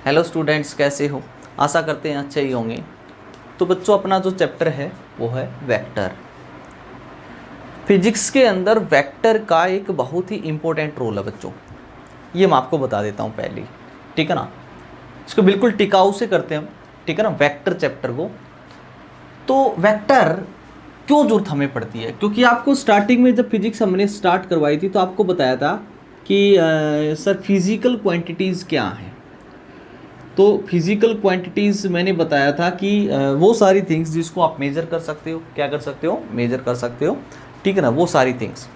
Hello students, कैसे हो? आशा करते हैं अच्छे ही होंगे। तो बच्चों, अपना जो चैप्टर है वो है वेक्टर। फिजिक्स के अंदर वेक्टर का एक बहुत ही इम्पोर्टेंट रोल है बच्चों। ये मैं आपको बता देता हूँ पहले ही, ठीक है ना। इसको बिल्कुल टिकाऊ से करते हैं हम, ठीक है ना, वेक्टर चैप्टर को। तो वेक्टर क्यों जरूरत हमें पड़ती है? क्योंकि आपको स्टार्टिंग में जब फिजिक्स हमने स्टार्ट करवाई थी तो आपको बताया था कि सर फिजिकल क्वांटिटीज़ क्या हैं। तो फिजिकल क्वांटिटीज़ मैंने बताया था कि वो सारी थिंग्स जिसको आप मेजर कर सकते हो, क्या कर सकते हो, मेजर कर सकते हो, ठीक है ना, वो सारी थिंग्स।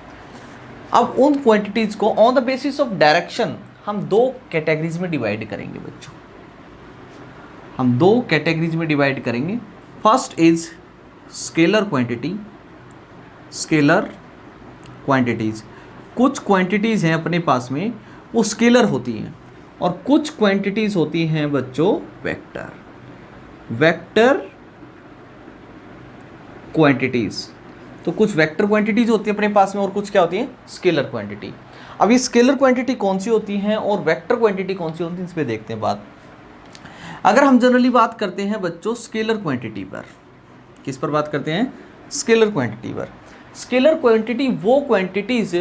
अब उन क्वांटिटीज़ को on the basis of direction हम दो कैटेगरीज में डिवाइड करेंगे बच्चों। हम दो कैटेगरीज में डिवाइड करेंगे। First is scalar quantity. Scalar quantities, कुछ क्वांटिटीज़ हैं अपने पास में वो स्केलर होती हैं, और कुछ क्वांटिटीज होती हैं बच्चों वेक्टर। वेक्टर क्वांटिटीज, तो कुछ वेक्टर क्वांटिटीज होती है अपने पास में और कुछ क्या होती है, स्केलर क्वांटिटी। अब ये स्केलर क्वांटिटी कौन सी होती हैं और वेक्टर क्वांटिटी कौन सी होती है, इस पर देखते हैं बात। अगर हम जनरली बात करते हैं बच्चों स्केलर क्वांटिटी पर, किस पर बात करते हैं, स्केलर क्वांटिटी पर। स्केलर क्वांटिटी वो क्वांटिटीज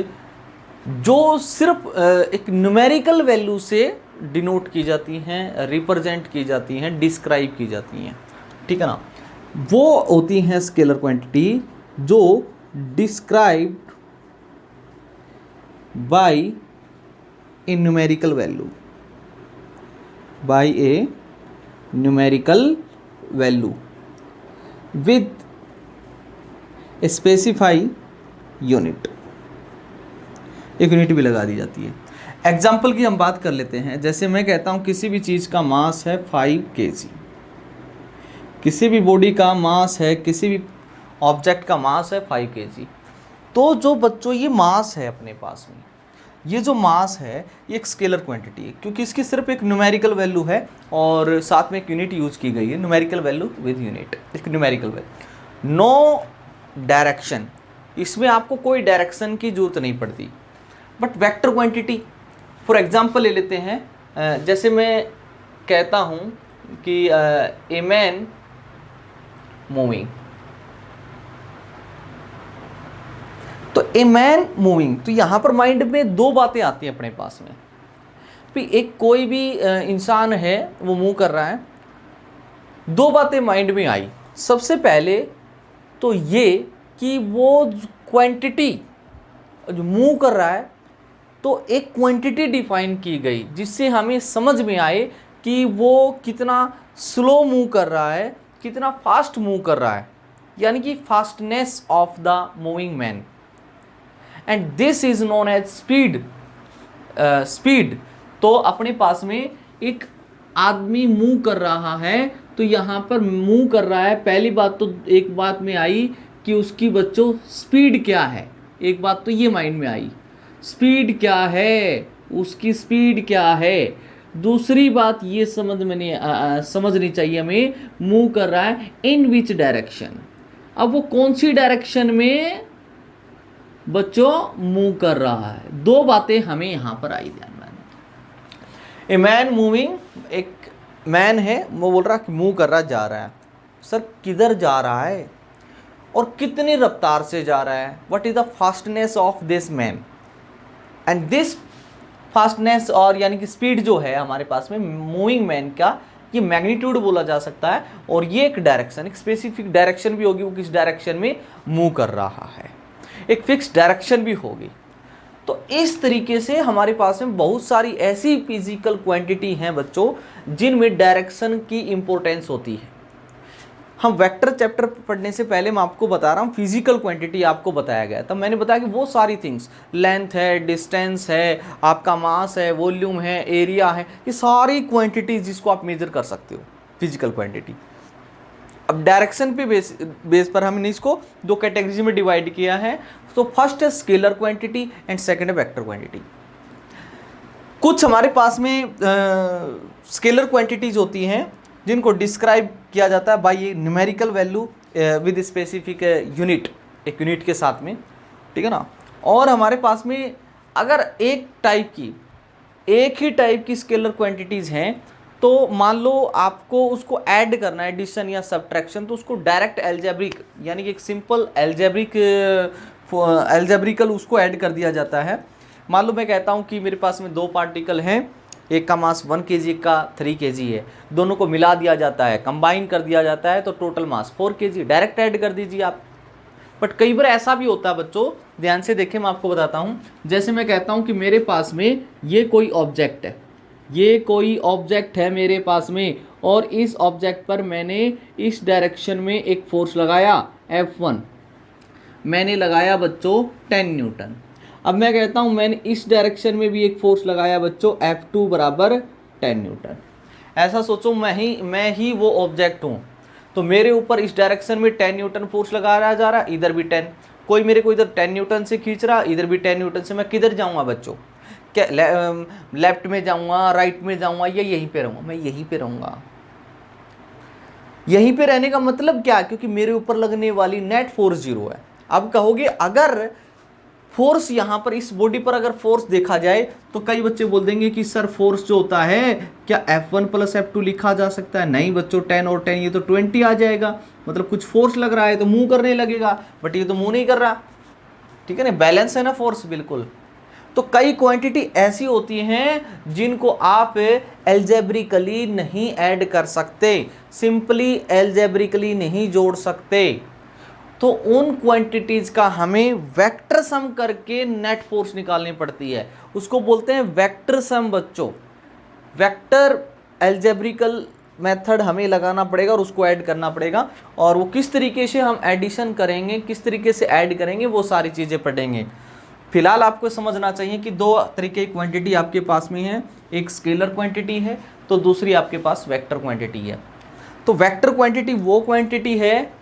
जो सिर्फ एक न्यूमेरिकल वैल्यू से डिनोट की जाती हैं, रिप्रेजेंट की जाती हैं, डिस्क्राइब की जाती हैं, ठीक है ना, वो होती हैं स्केलर क्वांटिटी जो described by a numerical value, by a numerical value with a specify unit. एक यूनिट भी लगा दी जाती है। एग्जाम्पल की हम बात कर लेते हैं। जैसे मैं कहता हूँ किसी भी चीज़ का मास है 5 kg, किसी भी बॉडी का मास है, किसी भी ऑब्जेक्ट का मास है 5 kg। तो जो बच्चों ये मास है अपने पास में, ये जो मास है ये एक स्केलर क्वांटिटी है, क्योंकि इसकी सिर्फ एक न्यूमेरिकल वैल्यू है और साथ में एक यूनिट यूज की गई है, न्यूमेरिकल वैल्यू विद यूनिट, एक न्यूमेरिकल वैल्यू। नो डायरेक्शन, इसमें आपको कोई डायरेक्शन की जरूरत नहीं पड़ती। But vector quantity, for example ले लेते हैं। जैसे मैं कहता हूँ कि ए मैन मूविंग, तो ए मैन मूविंग, तो यहाँ पर माइंड में दो बातें आती हैं अपने पास में। फिर एक कोई भी इंसान है वो मूव कर रहा है, दो बातें माइंड में आई। सबसे पहले तो ये कि वो क्वांटिटी जो मूव कर रहा है, तो एक क्वांटिटी डिफाइन की गई जिससे हमें समझ में आए कि वो कितना स्लो मूव कर रहा है, कितना फास्ट मूव कर रहा है, यानी कि fastness of the moving man, and this is known as speed. Speed, तो अपने पास में एक आदमी मूव कर रहा है, तो यहाँ पर मूव कर रहा है। पहली बात तो एक बात में आई कि उसकी बच्चों स्पीड क्या है, एक बात तो ये माइंड में आई, स्पीड क्या है, उसकी स्पीड क्या है। दूसरी बात ये समझनी चाहिए हमें, मूव कर रहा है इन विच डायरेक्शन। अब वो कौन सी डायरेक्शन में बच्चों मूव कर रहा है, दो बातें हमें यहाँ पर आई ध्यान में। ए मैन मूविंग, एक मैन है वो बोल रहा है कि मूव कर रहा, जा रहा है। सर किधर जा रहा है और कितनी रफ्तार से जा रहा है, what is the fastness of this man, and this fastness और यानी कि स्पीड जो है हमारे पास में मूविंग मैन का, ये मैग्नीट्यूड बोला जा सकता है। और ये एक डायरेक्शन, एक स्पेसिफिक डायरेक्शन भी होगी, वो किस डायरेक्शन में मूव कर रहा है, एक फिक्स डायरेक्शन भी होगी। तो इस तरीके से हमारे पास में बहुत सारी ऐसी फिजिकल क्वांटिटी हैं बच्चों जिनमें डायरेक्शन की इंपॉर्टेंस होती है। हम वेक्टर चैप्टर पढ़ने से पहले मैं आपको बता रहा हूँ फिजिकल क्वांटिटी आपको बताया गया, तब मैंने बताया कि वो सारी थिंग्स, लेंथ है, डिस्टेंस है, आपका मास है, वॉल्यूम है, एरिया है, ये सारी क्वांटिटीज जिसको आप मेजर कर सकते हो, फिजिकल क्वांटिटी। अब डायरेक्शन पे बेस पर हमने इसको दो कैटेगरीज में डिवाइड किया है। तो फर्स्ट है स्केलर क्वांटिटी एंड सेकंड है वेक्टर क्वांटिटी। कुछ हमारे पास में स्केलर क्वांटिटीज होती हैं जिनको डिस्क्राइब किया जाता है by numerical value with specific unit, एक यूनिट के साथ में, ठीक है ना। और हमारे पास में अगर एक ही टाइप की स्केलर क्वांटिटीज़ हैं तो मान लो आपको उसको ऐड करना है, एडिशन या सब्ट्रैक्शन, तो उसको डायरेक्ट एल्जेब्रिक यानी कि एक सिंपल एल्जेब्रिकल उसको ऐड कर दिया जाता है। मान लो मैं कहता हूँ कि मेरे पास में दो पार्टिकल हैं, एक का मास 1 kg, एक का 3 kg है, दोनों को मिला दिया जाता है, कंबाइन कर दिया जाता है, तो total mass 4 kg, direct add कर दीजिए आप। बट कई बार ऐसा भी होता है बच्चों, ध्यान से देखें, मैं आपको बताता हूँ। जैसे मैं कहता हूँ कि मेरे पास में ये कोई ऑब्जेक्ट है, ये कोई ऑब्जेक्ट है मेरे पास में, और इस ऑब्जेक्ट पर मैंने इस डायरेक्शन में एक फोर्स लगाया F1, मैंने लगाया बच्चों 10 न्यूटन। अब मैं कहता हूँ मैंने इस डायरेक्शन में भी एक फोर्स लगाया बच्चों F2 बराबर 10 न्यूटन। ऐसा सोचो मैं ही वो ऑब्जेक्ट हूँ, तो मेरे ऊपर इस डायरेक्शन में 10 न्यूटन फोर्स लगाया जा रहा है, इधर भी 10, कोई मेरे को इधर 10 न्यूटन से खींच रहा, इधर भी 10 न्यूटन से। मैं किधर जाऊँगा बच्चों? क्या लेफ्ट में जाऊँगा, राइट में जाऊँगा, या यहीं पे रहूँगा? मैं यहीं पे रहूँगा। यहीं पे रहने का मतलब क्या? क्योंकि मेरे ऊपर लगने वाली नेट फोर्स 0 है। अब कहोगे अगर फोर्स यहाँ पर इस बॉडी पर अगर फोर्स देखा जाए तो कई बच्चे बोल देंगे कि सर फोर्स जो होता है क्या F1 + F2 लिखा जा सकता है? नहीं बच्चों, 10 और 10 ये तो 20 आ जाएगा, मतलब कुछ फोर्स लग रहा है तो मूव करने लगेगा, बट ये तो मूव नहीं कर रहा, ठीक है ना, बैलेंस है ना फोर्स बिल्कुल। तो कई क्वांटिटी ऐसी होती हैं जिनको आप एल्जेब्रिकली नहीं ऐड कर सकते, सिंपली एल्जेब्रिकली नहीं जोड़ सकते, तो उन क्वांटिटीज का हमें वेक्टर सम करके नेट फोर्स निकालनी पड़ती है, उसको बोलते हैं वेक्टर सम बच्चों। वेक्टर एल्जेब्रिकल मेथड हमें लगाना पड़ेगा और उसको ऐड करना पड़ेगा, और वो किस तरीके से हम एडिशन करेंगे, किस तरीके से ऐड करेंगे, वो सारी चीज़ें पढ़ेंगे। फिलहाल आपको समझना चाहिए कि दो तरीके की क्वांटिटी आपके पास में है, एक स्केलर क्वांटिटी है तो दूसरी आपके पास वेक्टर क्वांटिटी है। तो वेक्टर क्वांटिटी वो क्वांटिटी है,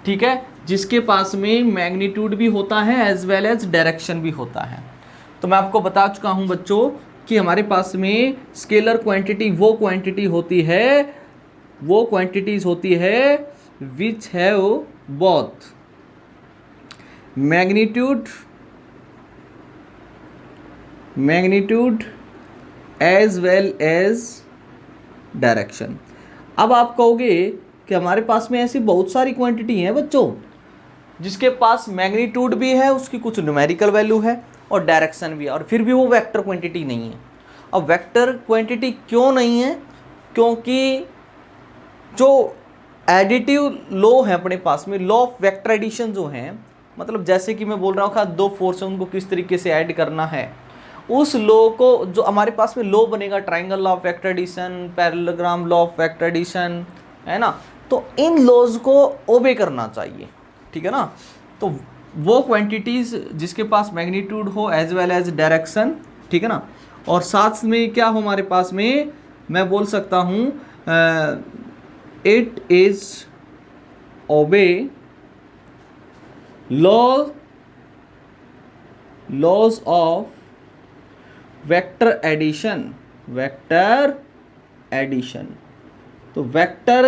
ठीक है, जिसके पास में मैग्नीट्यूड भी होता है एज वेल एज डायरेक्शन भी होता है। तो मैं आपको बता चुका हूं बच्चों कि हमारे पास में स्केलर क्वांटिटी वो क्वांटिटी होती है, वो क्वांटिटीज होती है which have both magnitude as well as direction. अब आप कहोगे कि हमारे पास में ऐसी बहुत सारी क्वांटिटी हैं बच्चों जिसके पास मैग्नीट्यूड भी है, उसकी कुछ न्यूमेरिकल वैल्यू है और डायरेक्शन भी है, और फिर भी वो वेक्टर क्वांटिटी नहीं है। अब वेक्टर क्वांटिटी क्यों नहीं है? क्योंकि जो एडिटिव लॉ है अपने पास में, लॉ ऑफ वेक्टर एडिशन जो है, मतलब जैसे कि मैं बोल रहा हूँ दो फोर्स उनको किस तरीके से ऐड करना है, उस लॉ को जो हमारे पास में लॉ बनेगा, triangle law of vector addition, parallelogram law of vector addition, है ना, तो इन लॉज को ओबे करना चाहिए, ठीक है ना। तो वो क्वांटिटीज जिसके पास मैग्नीट्यूड हो एज वेल एज डायरेक्शन, ठीक है ना, और साथ में क्या हो हमारे पास में, मैं बोल सकता हूँ it is obey laws of vector addition, vector addition. तो वेक्टर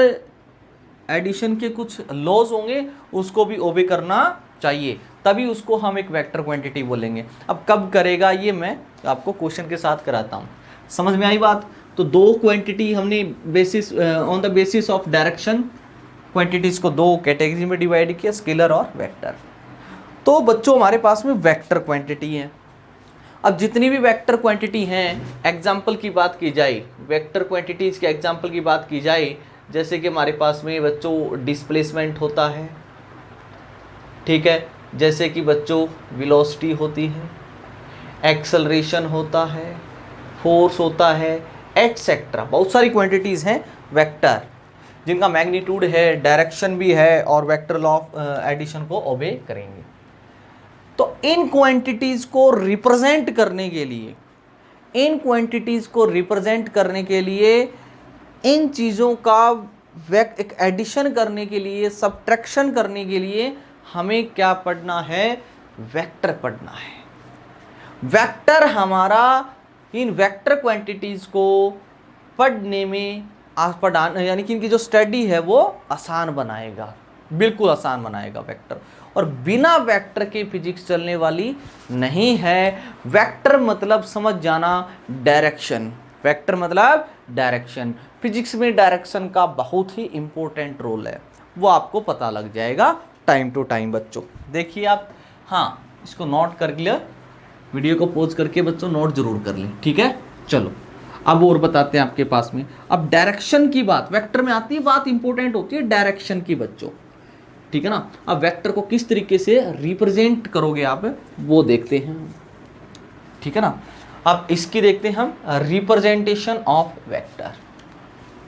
एडिशन के कुछ लॉज होंगे, उसको भी ओबे करना चाहिए, तभी उसको हम एक वेक्टर क्वांटिटी बोलेंगे। अब कब करेगा ये मैं आपको क्वेश्चन के साथ कराता हूँ। समझ में आई बात? तो दो क्वांटिटी हमने basis on the basis of direction quantities को दो कैटेगरी में डिवाइड किया, स्केलर और वेक्टर। तो बच्चों हमारे पास में वेक्टर क्वांटिटी है। अब जितनी भी वेक्टर क्वांटिटी हैं, एग्जाम्पल की बात की जाए, वेक्टर क्वांटिटीज़ के एग्जाम्पल की बात की जाए, जैसे कि हमारे पास में बच्चों डिस्प्लेसमेंट होता है, ठीक है, जैसे कि बच्चों वेलोसिटी होती है, एक्सेलरेशन होता है, फोर्स होता है, एटसेट्रा। बहुत सारी क्वांटिटीज़ हैं वेक्टर जिनका मैग्नीट्यूड है, डायरेक्शन भी है, और वेक्टर लॉ ऑफ एडिशन को ओबे करेंगे। तो इन क्वांटिटीज़ को रिप्रेजेंट करने के लिए, इन क्वांटिटीज़ को रिप्रेजेंट करने के लिए, इन चीज़ों का एक एडिशन करने के लिए, सब्ट्रैक्शन करने के लिए हमें क्या पढ़ना है? वेक्टर पढ़ना है। वेक्टर हमारा इन वेक्टर क्वांटिटीज़ को पढ़ने में यानी कि इनकी जो स्टडी है वो आसान बनाएगा, बिल्कुल आसान बनाएगा वेक्टर। और बिना वेक्टर के फिजिक्स चलने वाली नहीं है। वेक्टर मतलब समझ जाना डायरेक्शन, वेक्टर मतलब डायरेक्शन। फिजिक्स में डायरेक्शन का बहुत ही इंपॉर्टेंट रोल है, वो आपको पता लग जाएगा टाइम टू टाइम बच्चों। देखिए आप, हाँ इसको नोट कर लिया, वीडियो को पॉज करके बच्चों नोट जरूर कर लें, ठीक है। चलो अब और बताते हैं आपके पास में। अब डायरेक्शन की बात वेक्टर में आती है, बात इंपॉर्टेंट होती है डायरेक्शन की बच्चों, ठीक है ना। अब वेक्टर को किस तरीके से रिप्रेजेंट करोगे आप, वो देखते हैं, ठीक है ना। अब इसकी देखते हैं हम, रिप्रेजेंटेशन ऑफ वेक्टर।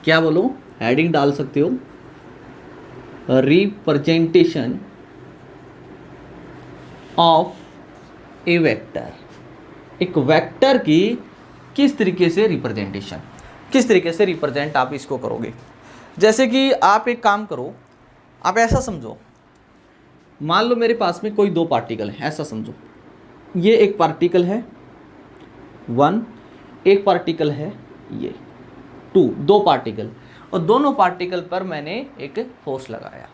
क्या बोलो, हेडिंग डाल सकते हो, रिप्रेजेंटेशन ऑफ ए वेक्टर। एक वेक्टर की किस तरीके से रिप्रेजेंटेशन, किस तरीके से रिप्रेजेंट आप इसको करोगे। जैसे कि आप एक काम करो, आप ऐसा समझो, मान लो मेरे पास में कोई दो पार्टिकल है, ऐसा समझो, ये एक पार्टिकल है 1, एक पार्टिकल है ये 2, दो पार्टिकल, और दोनों पार्टिकल पर मैंने एक फोर्स लगाया।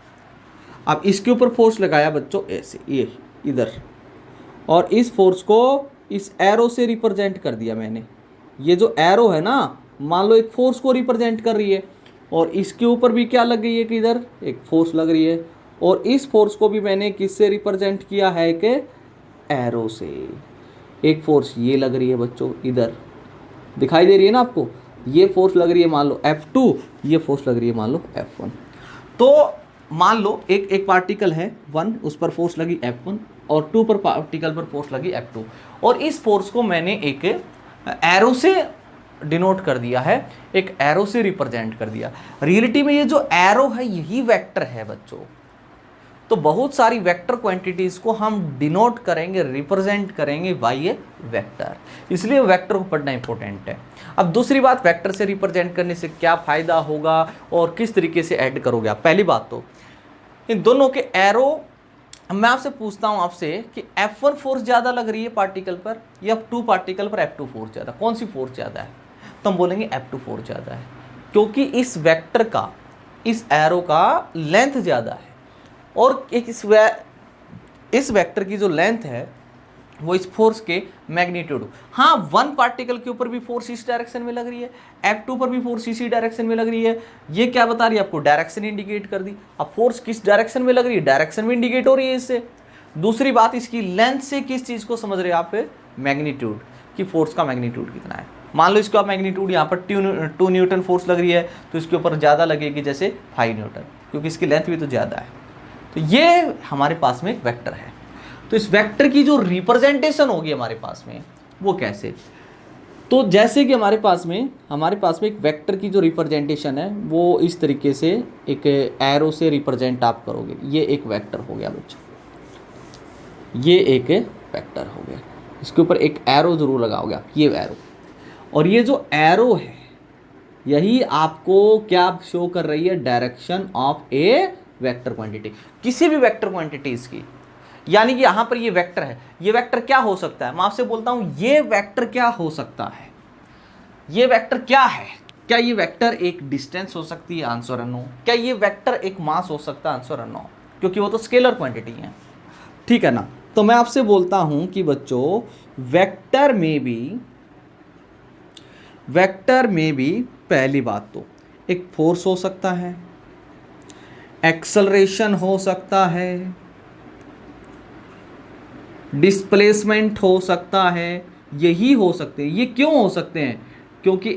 अब इसके ऊपर फोर्स लगाया बच्चों ऐसे, ये इधर, और इस फोर्स को इस एरो से रिप्रेजेंट कर दिया मैंने। ये जो एरो है ना, मान लो एक फोर्स को रिप्रेजेंट कर रही है, और इसके ऊपर भी क्या लग गई है कि इधर एक फोर्स लग रही है, और इस फोर्स को भी मैंने किससे रिप्रेजेंट किया है कि एरो से। एक फोर्स ये लग रही है बच्चों, इधर दिखाई दे रही है ना आपको, ये फोर्स लग रही है मान लो F2, ये फोर्स लग रही है मान लो F1। तो मान लो एक पार्टिकल है 1, उस पर फोर्स लगी F1, और 2 पर पार्टिकल पर फोर्स लगी F2, और इस फोर्स को मैंने एक एरो से डिनोट कर दिया है, एक एरो से रिप्रेजेंट कर दिया। रियलिटी में ये जो एरो है यही वेक्टर है बच्चों। तो बहुत सारी वेक्टर क्वांटिटीज को हम डिनोट करेंगे, रिप्रेजेंट करेंगे बाय ए वेक्टर, इसलिए वेक्टर को पढ़ना इंपॉर्टेंट है। अब दूसरी बात, वेक्टर से रिप्रेजेंट करने से क्या फायदा होगा और किस तरीके से ऐड करोगे आप। पहली बात तो इन दोनों के एरो, मैं आपसे पूछता हूं आपसे कि F1 फोर्स ज़्यादा लग रही है पार्टिकल पर या F2 पार्टिकल पर F2 फोर्स ज़्यादा, कौन सी फोर्स ज़्यादा है। तो हम बोलेंगे F2 फोर्स ज़्यादा है, क्योंकि इस वेक्टर का, इस एरो का लेंथ ज़्यादा है, और एक इस वेक्टर की जो लेंथ है वो इस फोर्स के मैग्नीट्यूड। हाँ, 1 पार्टिकल के ऊपर भी फोर्स इस डायरेक्शन में लग रही है, F2 पर भी फोर्स इसी डायरेक्शन में लग रही है। ये क्या बता रही है आपको, डायरेक्शन इंडिकेट कर दी। अब फोर्स किस डायरेक्शन में लग रही है, डायरेक्शन में इंडिकेट हो रही है इससे। दूसरी बात, इसकी लेंथ से किस चीज़ को समझ रहे हैं आप, मैग्नीट्यूड, कि फोर्स का मैग्नीट्यूड कितना है। मान लो इसको आप मैग्नीट्यूड यहाँ पर 2 न्यूटन फोर्स लग रही है, तो इसके ऊपर ज़्यादा लगेगी जैसे 5 न्यूटन, क्योंकि इसकी लेंथ भी तो ज़्यादा है। तो ये हमारे पास में एक वेक्टर है। तो इस वेक्टर की जो रिप्रेजेंटेशन होगी हमारे पास में, वो कैसे, तो जैसे कि हमारे पास में एक वेक्टर की जो रिप्रेजेंटेशन है वो इस तरीके से एक एरो से रिप्रेजेंट आप करोगे। ये एक वेक्टर हो गया बच्चों, ये एक वेक्टर हो गया, इसके ऊपर एक एरो जरूर लगाओगे आप, ये एरो। और ये जो एरो है यही आपको क्या शो कर रही है, direction of a vector quantity, किसी भी वेक्टर क्वांटिटीज की। यानी कि यहां पर ये वेक्टर है, ये वेक्टर क्या हो सकता है, मैं आपसे बोलता हूं ये वेक्टर क्या हो सकता है, ये वेक्टर क्या है। क्या ये वेक्टर एक डिस्टेंस हो सकती है, आंसर है नो। क्या ये वेक्टर एक मास हो सकता है, आंसर है नो, क्योंकि वो तो स्केलर क्वांटिटी है, ठीक है ना। तो मैं आपसे बोलता हूं कि बच्चों वेक्टर में भी पहली बात तो एक फोर्स हो सकता है, एक्सेलरेशन हो सकता है, डिस्प्लेसमेंट हो सकता है, यही हो सकते हैं। ये क्यों हो सकते हैं, क्योंकि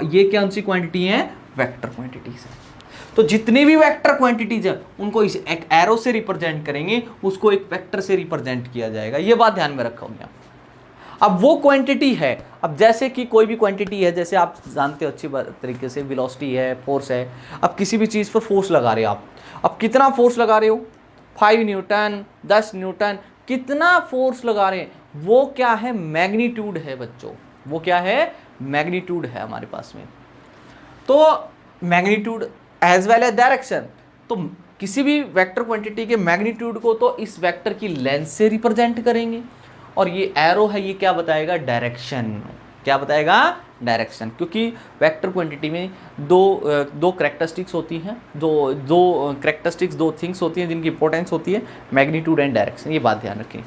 ये क्या सी क्वांटिटी है, वेक्टर क्वांटिटीज है। तो जितनी भी वेक्टर क्वांटिटीज है उनको इस एक एरो से रिप्रेजेंट करेंगे, उसको एक वेक्टर से रिप्रेजेंट किया जाएगा। ये बात ध्यान में रखोगे आप। अब वो क्वांटिटी है, अब जैसे कि कोई भी क्वांटिटी है, जैसे आप जानते हो अच्छी तरीके से, वेलोसिटी है, फोर्स है। अब किसी भी चीज़ पर फोर्स लगा रहे हो आप, अब कितना फोर्स लगा रहे हो, 5 न्यूटन, 10 न्यूटन, कितना फोर्स लगा रहे हैं, वो क्या है, मैग्नीट्यूड है बच्चों। वो क्या है, मैग्नीट्यूड है हमारे पास में। तो magnitude as well as direction. तो किसी भी वेक्टर क्वांटिटी के मैग्नीट्यूड को तो इस वेक्टर की लेंथ से रिप्रेजेंट करेंगे, और ये एरो है, ये क्या बताएगा, डायरेक्शन। क्या बताएगा, डायरेक्शन। क्योंकि वेक्टर क्वांटिटी में दो कैरेक्टरिस्टिक्स होती हैं, दो कैरेक्टरिस्टिक्स, दो थिंग्स होती हैं जिनकी इंपॉर्टेंस होती है, मैग्नीट्यूड एंड डायरेक्शन। ये बात ध्यान रखें,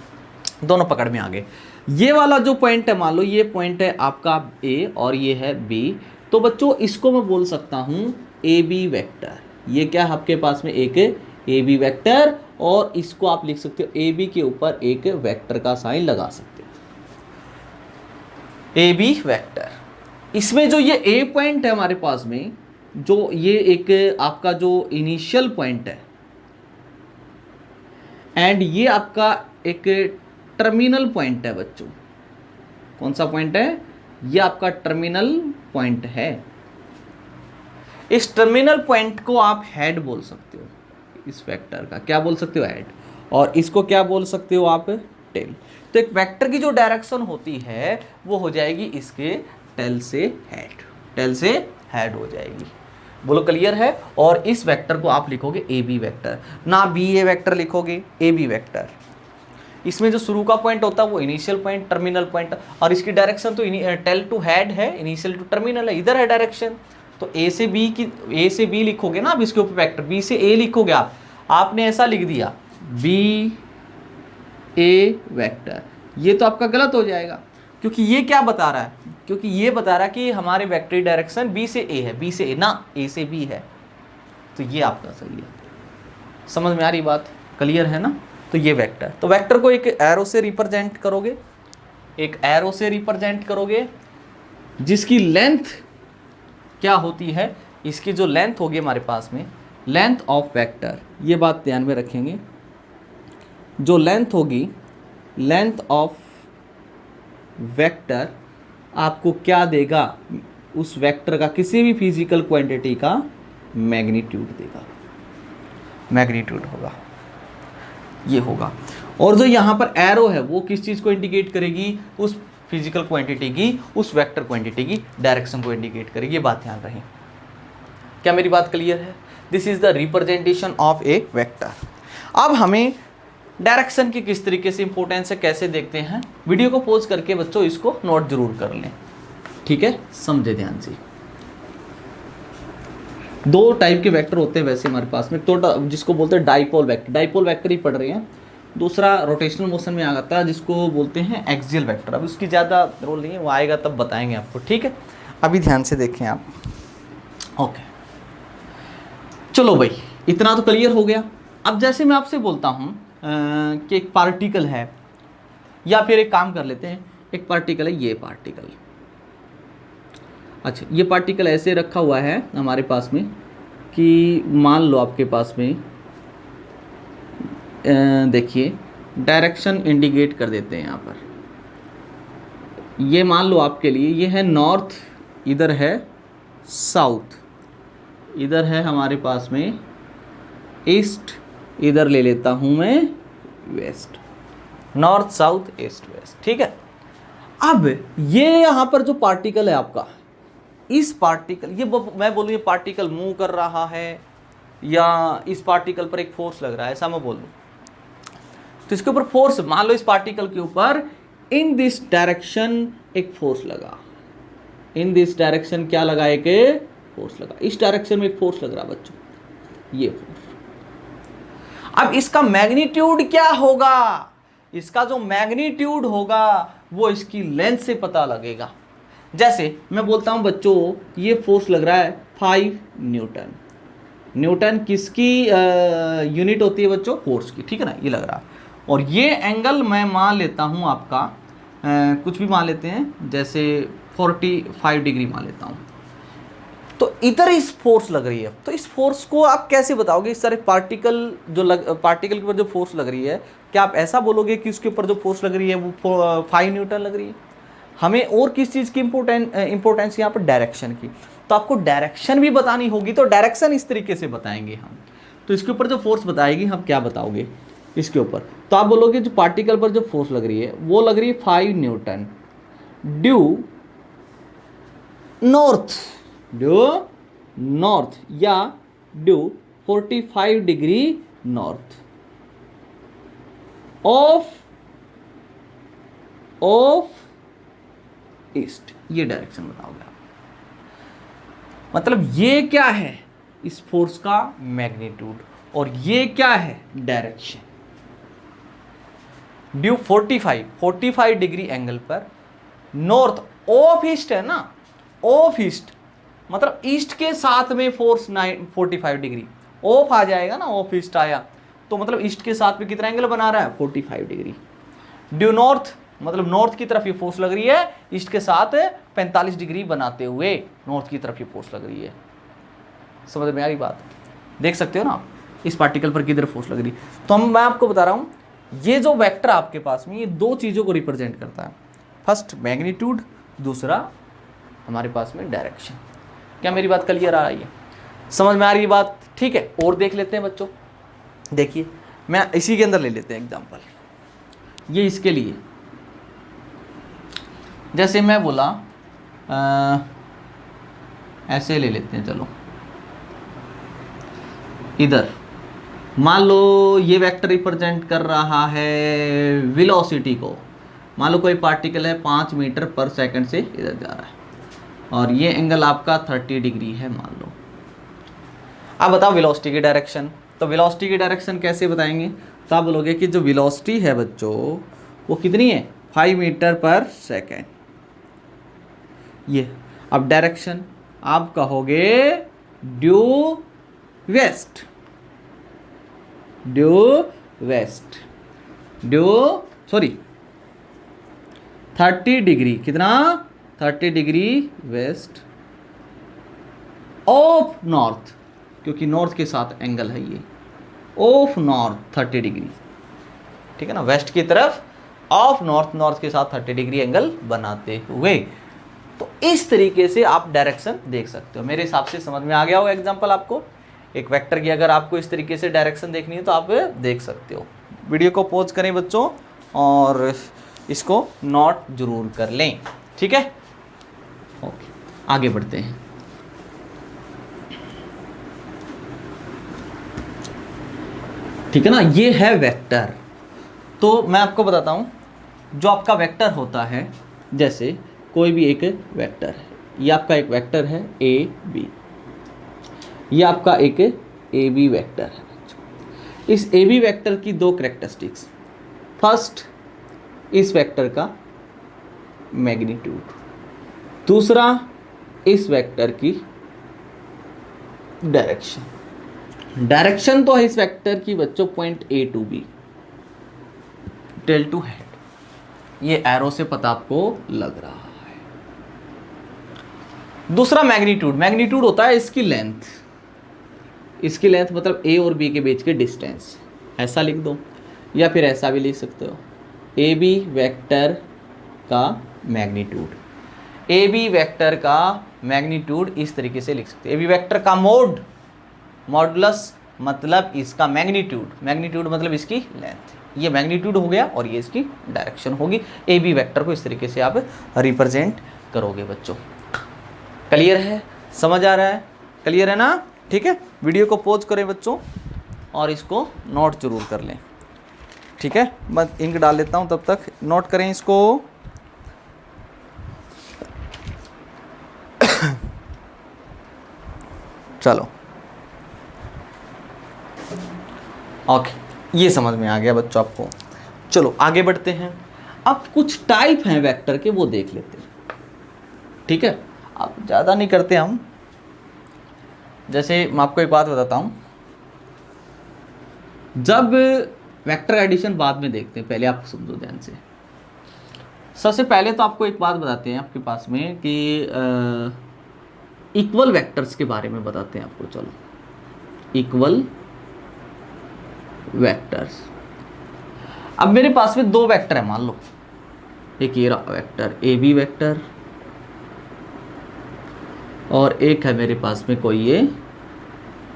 दोनों पकड़ में आ गए। ये वाला जो पॉइंट है, मान लो ये पॉइंट है आपका ए और ये है बी, तो बच्चों इसको मैं बोल सकता हूँ ए बी वैक्टर। ये क्या है आपके पास में, एक ए बी वैक्टर, और इसको आप लिख सकते हो ए बी के ऊपर एक वेक्टर का साइन लगा सकते हो, ए बी वैक्टर। इसमें जो ये ए पॉइंट है हमारे पास में, जो ये एक आपका जो इनिशियल पॉइंट है, एंड ये आपका एक टर्मिनल पॉइंट है बच्चों। कौन सा पॉइंट है, ये आपका टर्मिनल पॉइंट है। इस टर्मिनल पॉइंट को आप हेड बोल सकते हो, इस वेक्टर का क्या बोल सकते हो, हेड, और इसको क्या बोल सकते हो आप, टेल। तो एक वेक्टर की जो डायरेक्शन होती है वो हो जाएगी इसके टेल से हेड, टेल से हेड हो जाएगी। बोलो क्लियर है। और इस वेक्टर को आप लिखोगे ए बी वेक्टर, ना बी ए वेक्टर लिखोगे, ए बी वेक्टर। इसमें जो शुरू का पॉइंट होता है वो इनिशियल पॉइंट, टर्मिनल पॉइंट, और इसकी डायरेक्शन तो टेल टू हेड है, इनिशियल टू टर्मिनल है, इधर है डायरेक्शन। तो ए से बी की, ए से बी लिखोगे ना आप इसके ऊपर वेक्टर, बी से ए लिखोगे आप, आपने ऐसा लिख दिया बी ए वेक्टर, ये तो आपका गलत हो जाएगा, क्योंकि ये क्या बता रहा है, क्योंकि ये बता रहा है कि हमारे वेक्टर डायरेक्शन बी से ए है, बी से ए ना, ए से बी है, तो ये आपका सही है। समझ में आ रही बात, क्लियर है ना। तो ये वेक्टर, तो वेक्टर को एक एरो से रिप्रेजेंट करोगे, एक एरो से रिप्रेजेंट करोगे, जिसकी लेंथ क्या होती है, इसकी जो लेंथ होगी हमारे पास में, लेंथ ऑफ वेक्टर, ये बात ध्यान में रखेंगे, जो लेंथ होगी, लेंथ ऑफ वेक्टर आपको क्या देगा, उस वेक्टर का किसी भी फिजिकल क्वांटिटी का मैग्नीट्यूड देगा, मैग्नीट्यूड होगा, ये होगा। और जो यहाँ पर एरो है वो किस चीज़ को इंडिकेट करेगी, उस फिजिकल क्वांटिटी की, उस वेक्टर क्वांटिटी की डायरेक्शन को इंडिकेट करेगी। ये बात ध्यान रहे, क्या मेरी बात क्लियर है। This is the representation of a vector. अब हमें डायरेक्शन की किस तरीके से इंपॉर्टेंस है, कैसे देखते हैं, वीडियो को पॉज करके बच्चों इसको नोट जरूर कर लें, ठीक है, समझे ध्यान से। दो टाइप के वेक्टर होते हैं वैसे हमारे पास में, तो जिसको बोलते हैं डाइपोल वेक्टर, डाइपोल वेक्टर ही पढ़ रहे हैं। दूसरा रोटेशनल मोशन में आ जाता है, जिसको बोलते हैं एक्सियल वेक्टर। अब उसकी ज़्यादा रोल नहीं है, वो आएगा तब बताएंगे आपको, ठीक है। अभी ध्यान से देखें आप, ओके। चलो भाई, इतना तो क्लियर हो गया। अब जैसे मैं आपसे बोलता हूँ कि एक पार्टिकल है, या फिर एक काम कर लेते हैं, एक पार्टिकल है, ये पार्टिकल, अच्छा ये पार्टिकल ऐसे रखा हुआ है हमारे पास में कि मान लो आपके पास में देखिए डायरेक्शन इंडिकेट कर देते हैं यहाँ पर, ये मान लो आपके लिए ये है नॉर्थ, इधर है साउथ, इधर है हमारे पास में ईस्ट, इधर ले लेता हूँ मैं west, north south east west, ठीक है। अब ये यहाँ पर जो पार्टिकल है आपका, इस पार्टिकल, ये मैं बोलूँ ये पार्टिकल मूव कर रहा है या इस पार्टिकल पर एक फोर्स लग रहा है, ऐसा मैं बोल दूँ, तो इसके ऊपर फोर्स, मान लो इस पार्टिकल के ऊपर इन दिस डायरेक्शन एक फोर्स लगा, इन दिस डायरेक्शन क्या लगा, एक फोर्स लगा, इस डायरेक्शन में एक फोर्स लग रहा बच्चों, ये फोर्स। अब इसका मैग्नीट्यूड क्या होगा, इसका जो मैग्नीट्यूड होगा वो इसकी लेंथ से पता लगेगा। जैसे मैं बोलता हूं बच्चों ये फोर्स लग रहा है 5 न्यूटन, न्यूटन किसकी यूनिट होती है बच्चों, फोर्स की, ठीक है ना, ये लग रहा है। और ये एंगल मैं मान लेता हूं आपका कुछ भी मान लेते हैं, जैसे 45 डिग्री मान लेता हूं, तो इधर इस फोर्स लग रही है। तो इस फोर्स को आप कैसे बताओगे, इस सारे पार्टिकल जो पार्टिकल के ऊपर जो फोर्स लग रही है, क्या आप ऐसा बोलोगे कि उसके ऊपर जो फोर्स लग रही है वो 5 न्यूटन लग रही है। हमें और किस चीज़ की इंपॉर्टेंस यहाँ पर, डायरेक्शन की। तो आपको डायरेक्शन भी बतानी होगी, तो डायरेक्शन इस तरीके से बताएंगे हम। तो इसके ऊपर जो फोर्स बताएगी, हम क्या बताओगे इसके ऊपर, तो आप बोलोगे जो पार्टिकल पर जो फोर्स लग रही है वो लग रही है 5 न्यूटन ड्यू नॉर्थ या due 45 degree north of east, ये डायरेक्शन बताओगे आप। मतलब ये क्या है, इस फोर्स का मैग्नीट्यूड, और ये क्या है, डायरेक्शन। ड्यू 45 डिग्री एंगल पर नॉर्थ ऑफ ईस्ट है ना, ऑफ ईस्ट मतलब ईस्ट के साथ में फोर्स 45 डिग्री, ऑफ आ जाएगा ना, ऑफ ईस्ट आया तो मतलब ईस्ट के साथ में कितना एंगल बना रहा है 45 डिग्री। ड्यू नॉर्थ मतलब नॉर्थ की तरफ ये फोर्स लग रही है, ईस्ट के साथ 45 डिग्री बनाते हुए नॉर्थ की तरफ ये फोर्स लग रही है। समझ में आ रही बात? देख सकते हो ना आप इस पार्टिकल पर किधर फोर्स लग रही है। तो मैं आपको बता रहा हूं ये जो वेक्टर आपके पास में ये दो चीजों को रिप्रेजेंट करता है, फर्स्ट मैग्नीट्यूड, दूसरा हमारे पास में डायरेक्शन। क्या मेरी बात क्लियर आ रही है? समझ में आ रही है बात? ठीक है, और देख लेते हैं बच्चों। देखिए मैं इसी के अंदर ले लेते हैं एग्जांपल, ये इसके लिए जैसे मैं बोला ऐसे ले लेते हैं, चलो इधर मान लो ये वेक्टर रिप्रेजेंट कर रहा है वेलोसिटी को। मान लो कोई पार्टिकल है 5 मीटर पर सेकंड से इधर जा रहा है और ये एंगल आपका 30 डिग्री है मान लो। अब बताओ वेलोसिटी की डायरेक्शन। तो वेलोसिटी की डायरेक्शन कैसे बताएंगे? तो आप बोलोगे कि जो वेलोसिटी है बच्चों वो कितनी है 5 मीटर पर सेकंड ये। अब डायरेक्शन आप कहोगे due west, due west, due sorry 30 degree, कितना 30 डिग्री वेस्ट ऑफ नॉर्थ, क्योंकि नॉर्थ के साथ एंगल है ये, ऑफ नॉर्थ 30 डिग्री, ठीक है ना, वेस्ट की तरफ ऑफ नॉर्थ, नॉर्थ के साथ 30 डिग्री एंगल बनाते हुए। तो इस तरीके से आप डायरेक्शन देख सकते हो। मेरे हिसाब से समझ में आ गया होगा एग्जांपल आपको। एक वेक्टर की अगर आपको इस तरीके से डायरेक्शन देखनी है तो आप देख सकते हो। वीडियो को पॉज करें बच्चों और इसको नोट जरूर कर लें, ठीक है। ओके, आगे बढ़ते हैं। ठीक है ना, ये है वेक्टर। तो मैं आपको बताता हूं जो आपका वेक्टर होता है, जैसे कोई भी एक वेक्टर है, ये आपका एक वेक्टर है ए बी, ये आपका एक ए बी वेक्टर है। इस ए बी वेक्टर की दो कैरेक्टरिस्टिक्स, फर्स्ट इस वेक्टर का मैग्नीट्यूड, दूसरा इस वेक्टर की डायरेक्शन। डायरेक्शन तो है इस वेक्टर की बच्चों point A to B, tail to head, ये एरो से पता आपको लग रहा है। दूसरा मैग्नीट्यूड, मैग्नीट्यूड होता है इसकी लेंथ, इसकी लेंथ मतलब ए और बी के बीच के डिस्टेंस, ऐसा लिख दो या फिर ऐसा भी लिख सकते हो, ए बी वेक्टर का मैग्नीट्यूड। ए बी वेक्टर का मैग्नीट्यूड इस तरीके से लिख सकते हैं, ए बी वेक्टर का मोड, मॉडुलस मतलब इसका मैग्नीट्यूड, मैग्नीट्यूड मतलब इसकी लेंथ, ये मैग्नीट्यूड हो गया और ये इसकी डायरेक्शन होगी। ए बी वेक्टर को इस तरीके से आप रिप्रेजेंट करोगे बच्चों। क्लियर है? समझ आ रहा है? क्लियर है ना? ठीक है, वीडियो को पॉज करें बच्चों और इसको नोट जरूर कर लें, ठीक है। मैं इंक डाल लेता हूं, तब तक नोट करें इसको। चलो ओके, ये समझ में आ गया बच्चों आपको। चलो आगे बढ़ते हैं। अब कुछ टाइप हैं वेक्टर के, वो देख लेते हैं, ठीक है। अब ज़्यादा नहीं करते हम। जैसे मैं आपको एक बात बताता हूँ, जब वेक्टर एडिशन बाद में देखते हैं, पहले आप समझो ध्यान से। सबसे पहले तो आपको एक बात बताते हैं आपके पास में कि इक्वल वेक्टर्स के बारे में बताते हैं आपको। चलो, इक्वल वेक्टर्स। अब मेरे पास में दो वेक्टर है, मान लो एक ये रहा वेक्टर ए बी वेक्टर और एक है मेरे पास में कोई ये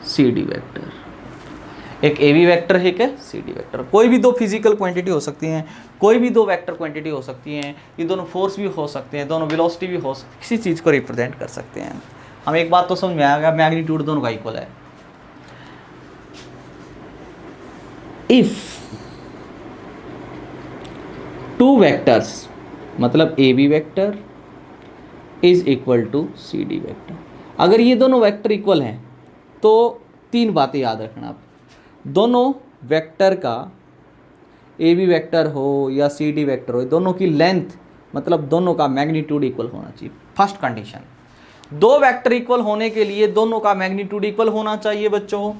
सी डी वेक्टर। एक ए बी वेक्टर है, एक है सी डी वेक्टर। कोई भी दो फिजिकल क्वांटिटी हो सकती हैं, कोई भी दो वेक्टर क्वांटिटी हो सकती हैं, ये दोनों फोर्स भी हो सकते हैं, दोनों वेलोसिटी भी हो सकती है, किसी चीज़ को रिप्रेजेंट कर सकते हैं हम। एक बात तो समझ में आएगा, मैग्नीट्यूड दोनों का इक्वल है। इफ टू वेक्टर्स मतलब A B vector is equal to C D vector, अगर ये दोनों वेक्टर इक्वल हैं तो तीन बातें याद रखना आप। दोनों वेक्टर का ए बी वेक्टर हो या सी डी वेक्टर हो, दोनों की लेंथ मतलब दोनों का मैग्नीट्यूड इक्वल होना चाहिए। फर्स्ट कंडीशन, दो वेक्टर इक्वल होने के लिए दोनों का मैग्नीट्यूड इक्वल होना चाहिए बच्चों।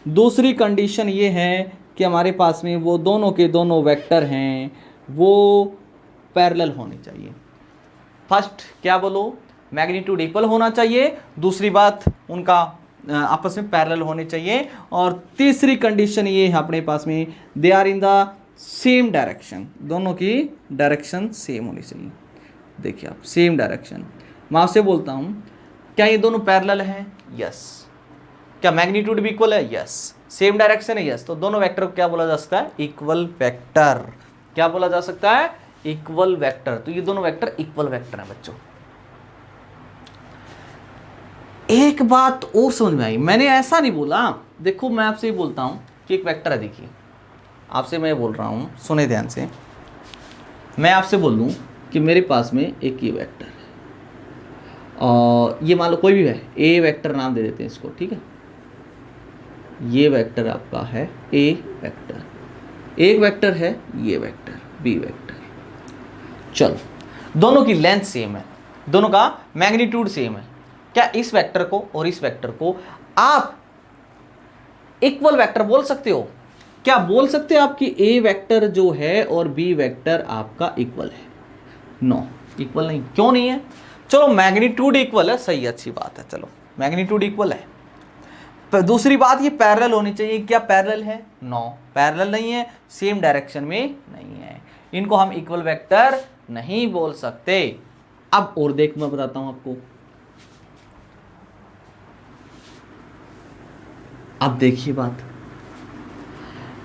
दूसरी कंडीशन ये है कि हमारे पास में वो दोनों के दोनों वेक्टर हैं वो पैरेलल होने चाहिए। फर्स्ट क्या बोलो, मैग्नीट्यूड इक्वल होना चाहिए। दूसरी बात, उनका आपस में पैरेलल होने चाहिए। और तीसरी कंडीशन ये है अपने पास में, they are in the same direction, दोनों की डायरेक्शन सेम होनी चाहिए। देखिए आप, सेम डायरेक्शन। मैं आपसे बोलता हूँ, क्या ये दोनों पैरेलल हैं? यस। क्या मैग्नीट्यूड भी इक्वल है? यस। सेम डायरेक्शन है? यस। तो दोनों वेक्टर को क्या बोला जा सकता है? Equal vector. क्या बोला जा सकता है? Equal vector. तो ये दोनों वेक्टर इक्वल वेक्टर हैं बच्चों। एक बात और समझ में आई, मैंने ऐसा नहीं बोला, देखो मैं आपसे ये बोलता हूं कि एक वेक्टर है, देखिए आपसे मैं बोल रहा हूं, सुने ध्यान से। मैं आपसे बोल दूं कि मेरे पास में एक ये वेक्टर है और ये मान लो कोई भी है, ए वेक्टर नाम दे देते हैं इसको, ठीक है। ये वेक्टर आपका है ए वेक्टर, एक वेक्टर है ये वेक्टर बी वेक्टर। चलो दोनों की लेंथ सेम है, दोनों का मैग्नीट्यूड सेम है। क्या इस वेक्टर को और इस वेक्टर को आप इक्वल वेक्टर बोल सकते हो? क्या बोल सकते हैं आप कि ए वेक्टर जो है और बी वेक्टर आपका इक्वल है? नो, इक्वल नहीं। क्यों नहीं है? चलो मैग्नीट्यूड इक्वल है, सही, अच्छी बात है, चलो मैग्नीट्यूड इक्वल है। पर दूसरी बात, ये पैरेलल होनी चाहिए। क्या पैरेलल है? नो, पैरेलल नहीं है, सेम डायरेक्शन में नहीं है। इनको हम इक्वल वेक्टर नहीं बोल सकते। अब और देख, मैं बताता हूं आपको। अब देखिए बात,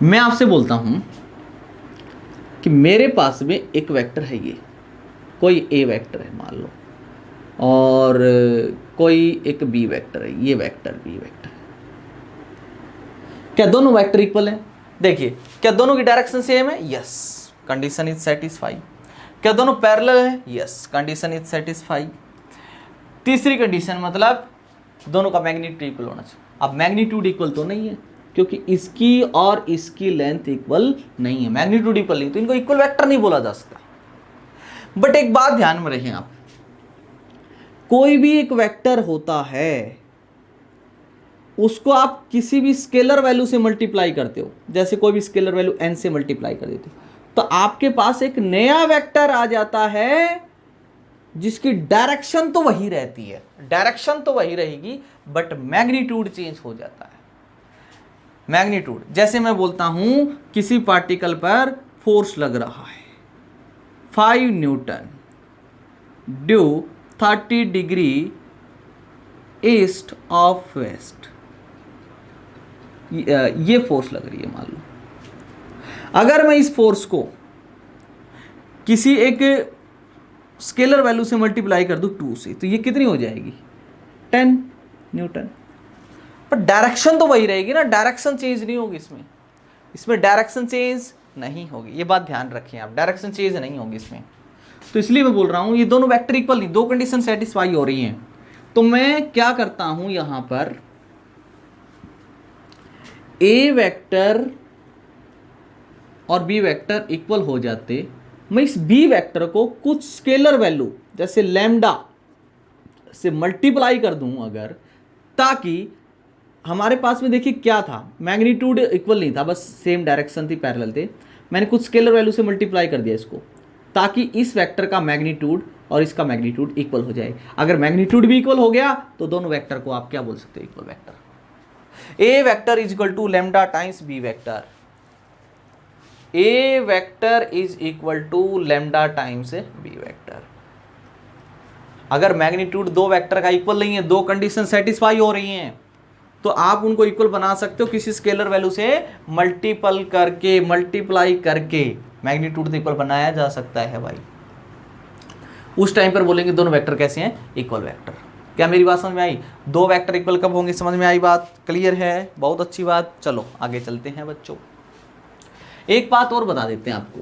मैं आपसे बोलता हूं कि मेरे पास में एक वेक्टर है, ये कोई ए वेक्टर है मान लो, और कोई एक बी वेक्टर है, ये वेक्टर बी वेक्टर। क्या दोनों वेक्टर इक्वल हैं? देखिए, क्या दोनों की डायरेक्शन सेम है? Yes, condition is satisfy. क्या दोनों पैरेलल है? Yes, condition is satisfy. तीसरी कंडीशन मतलब दोनों का मैग्नीट्यूड इक्वल होना चाहिए। अब मैग्नीट्यूड इक्वल तो नहीं है, क्योंकि इसकी और इसकी लेंथ इक्वल नहीं है, मैग्नीट्यूड इक्वल नहीं, तो इनको इक्वल वेक्टर नहीं बोला जा सकता। बट एक बात ध्यान में रखें आप, कोई भी एक वेक्टर होता है, उसको आप किसी भी स्केलर वैल्यू से मल्टीप्लाई करते हो, जैसे कोई भी स्केलर वैल्यू n से मल्टीप्लाई कर देते हो, तो आपके पास एक नया वेक्टर आ जाता है जिसकी डायरेक्शन तो वही रहती है, डायरेक्शन तो वही रहेगी, बट मैग्नीट्यूड चेंज हो जाता है। मैग्नीट्यूड, जैसे मैं बोलता हूं किसी पार्टिकल पर फोर्स लग रहा है 5 newton due 30 degree east of west, ये फोर्स लग रही है मान लो। अगर मैं इस फोर्स को किसी एक स्केलर वैल्यू से मल्टीप्लाई कर दूं 2 से, तो ये कितनी हो जाएगी? 10 न्यूटन। पर डायरेक्शन तो वही रहेगी ना, डायरेक्शन चेंज नहीं होगी इसमें, इसमें डायरेक्शन चेंज नहीं होगी, ये बात ध्यान रखें आप, डायरेक्शन चेंज नहीं होगी इसमें। तो इसलिए मैं बोल रहा हूं ये दोनों वेक्टर इक्वल नहीं, दो कंडीशन सेटिस्फाई हो रही हैं। तो मैं क्या करता हूं, यहां पर ए वेक्टर और बी वेक्टर इक्वल हो जाते, मैं इस बी वेक्टर को कुछ स्केलर वैल्यू जैसे लैम्डा से मल्टीप्लाई कर दूं अगर, ताकि हमारे पास में देखिए क्या था, मैग्नीट्यूड इक्वल नहीं था, बस सेम डायरेक्शन थी, पैरेलल थे, मैंने कुछ स्केलर वैल्यू से मल्टीप्लाई कर दिया इसको, ताकि इस वेक्टर का मैग्नीट्यूड और इसका मैग्नीट्यूड इक्वल हो जाए। अगर मैग्नीट्यूड भी इक्वल हो गया तो दोनों वेक्टर को आप क्या बोल सकते हैं? Equal vector. A vector is equal to lambda times B vector, A vector is equal to lambda times B vector. अगर मैग्नीट्यूड दो वेक्टर का इक्वल नहीं है, दो कंडीशन सेटिस्फाई हो रही हैं, तो आप उनको इक्वल बना सकते हो किसी स्केलर वैल्यू से मल्टीपल करके, मल्टीप्लाई करके मैग्नीट्यूड इक्वल बनाया जा सकता है भाई। उस टाइम पर बोलेंगे दोनों वेक्टर कैसे हैं? Equal vector. क्या मेरी बात समझ में आई? दो वेक्टर इक्वल कब होंगे? समझ में आई बात? क्लियर है? बहुत अच्छी बात। चलो आगे चलते हैं बच्चों। एक बात और बता देते हैं आपको,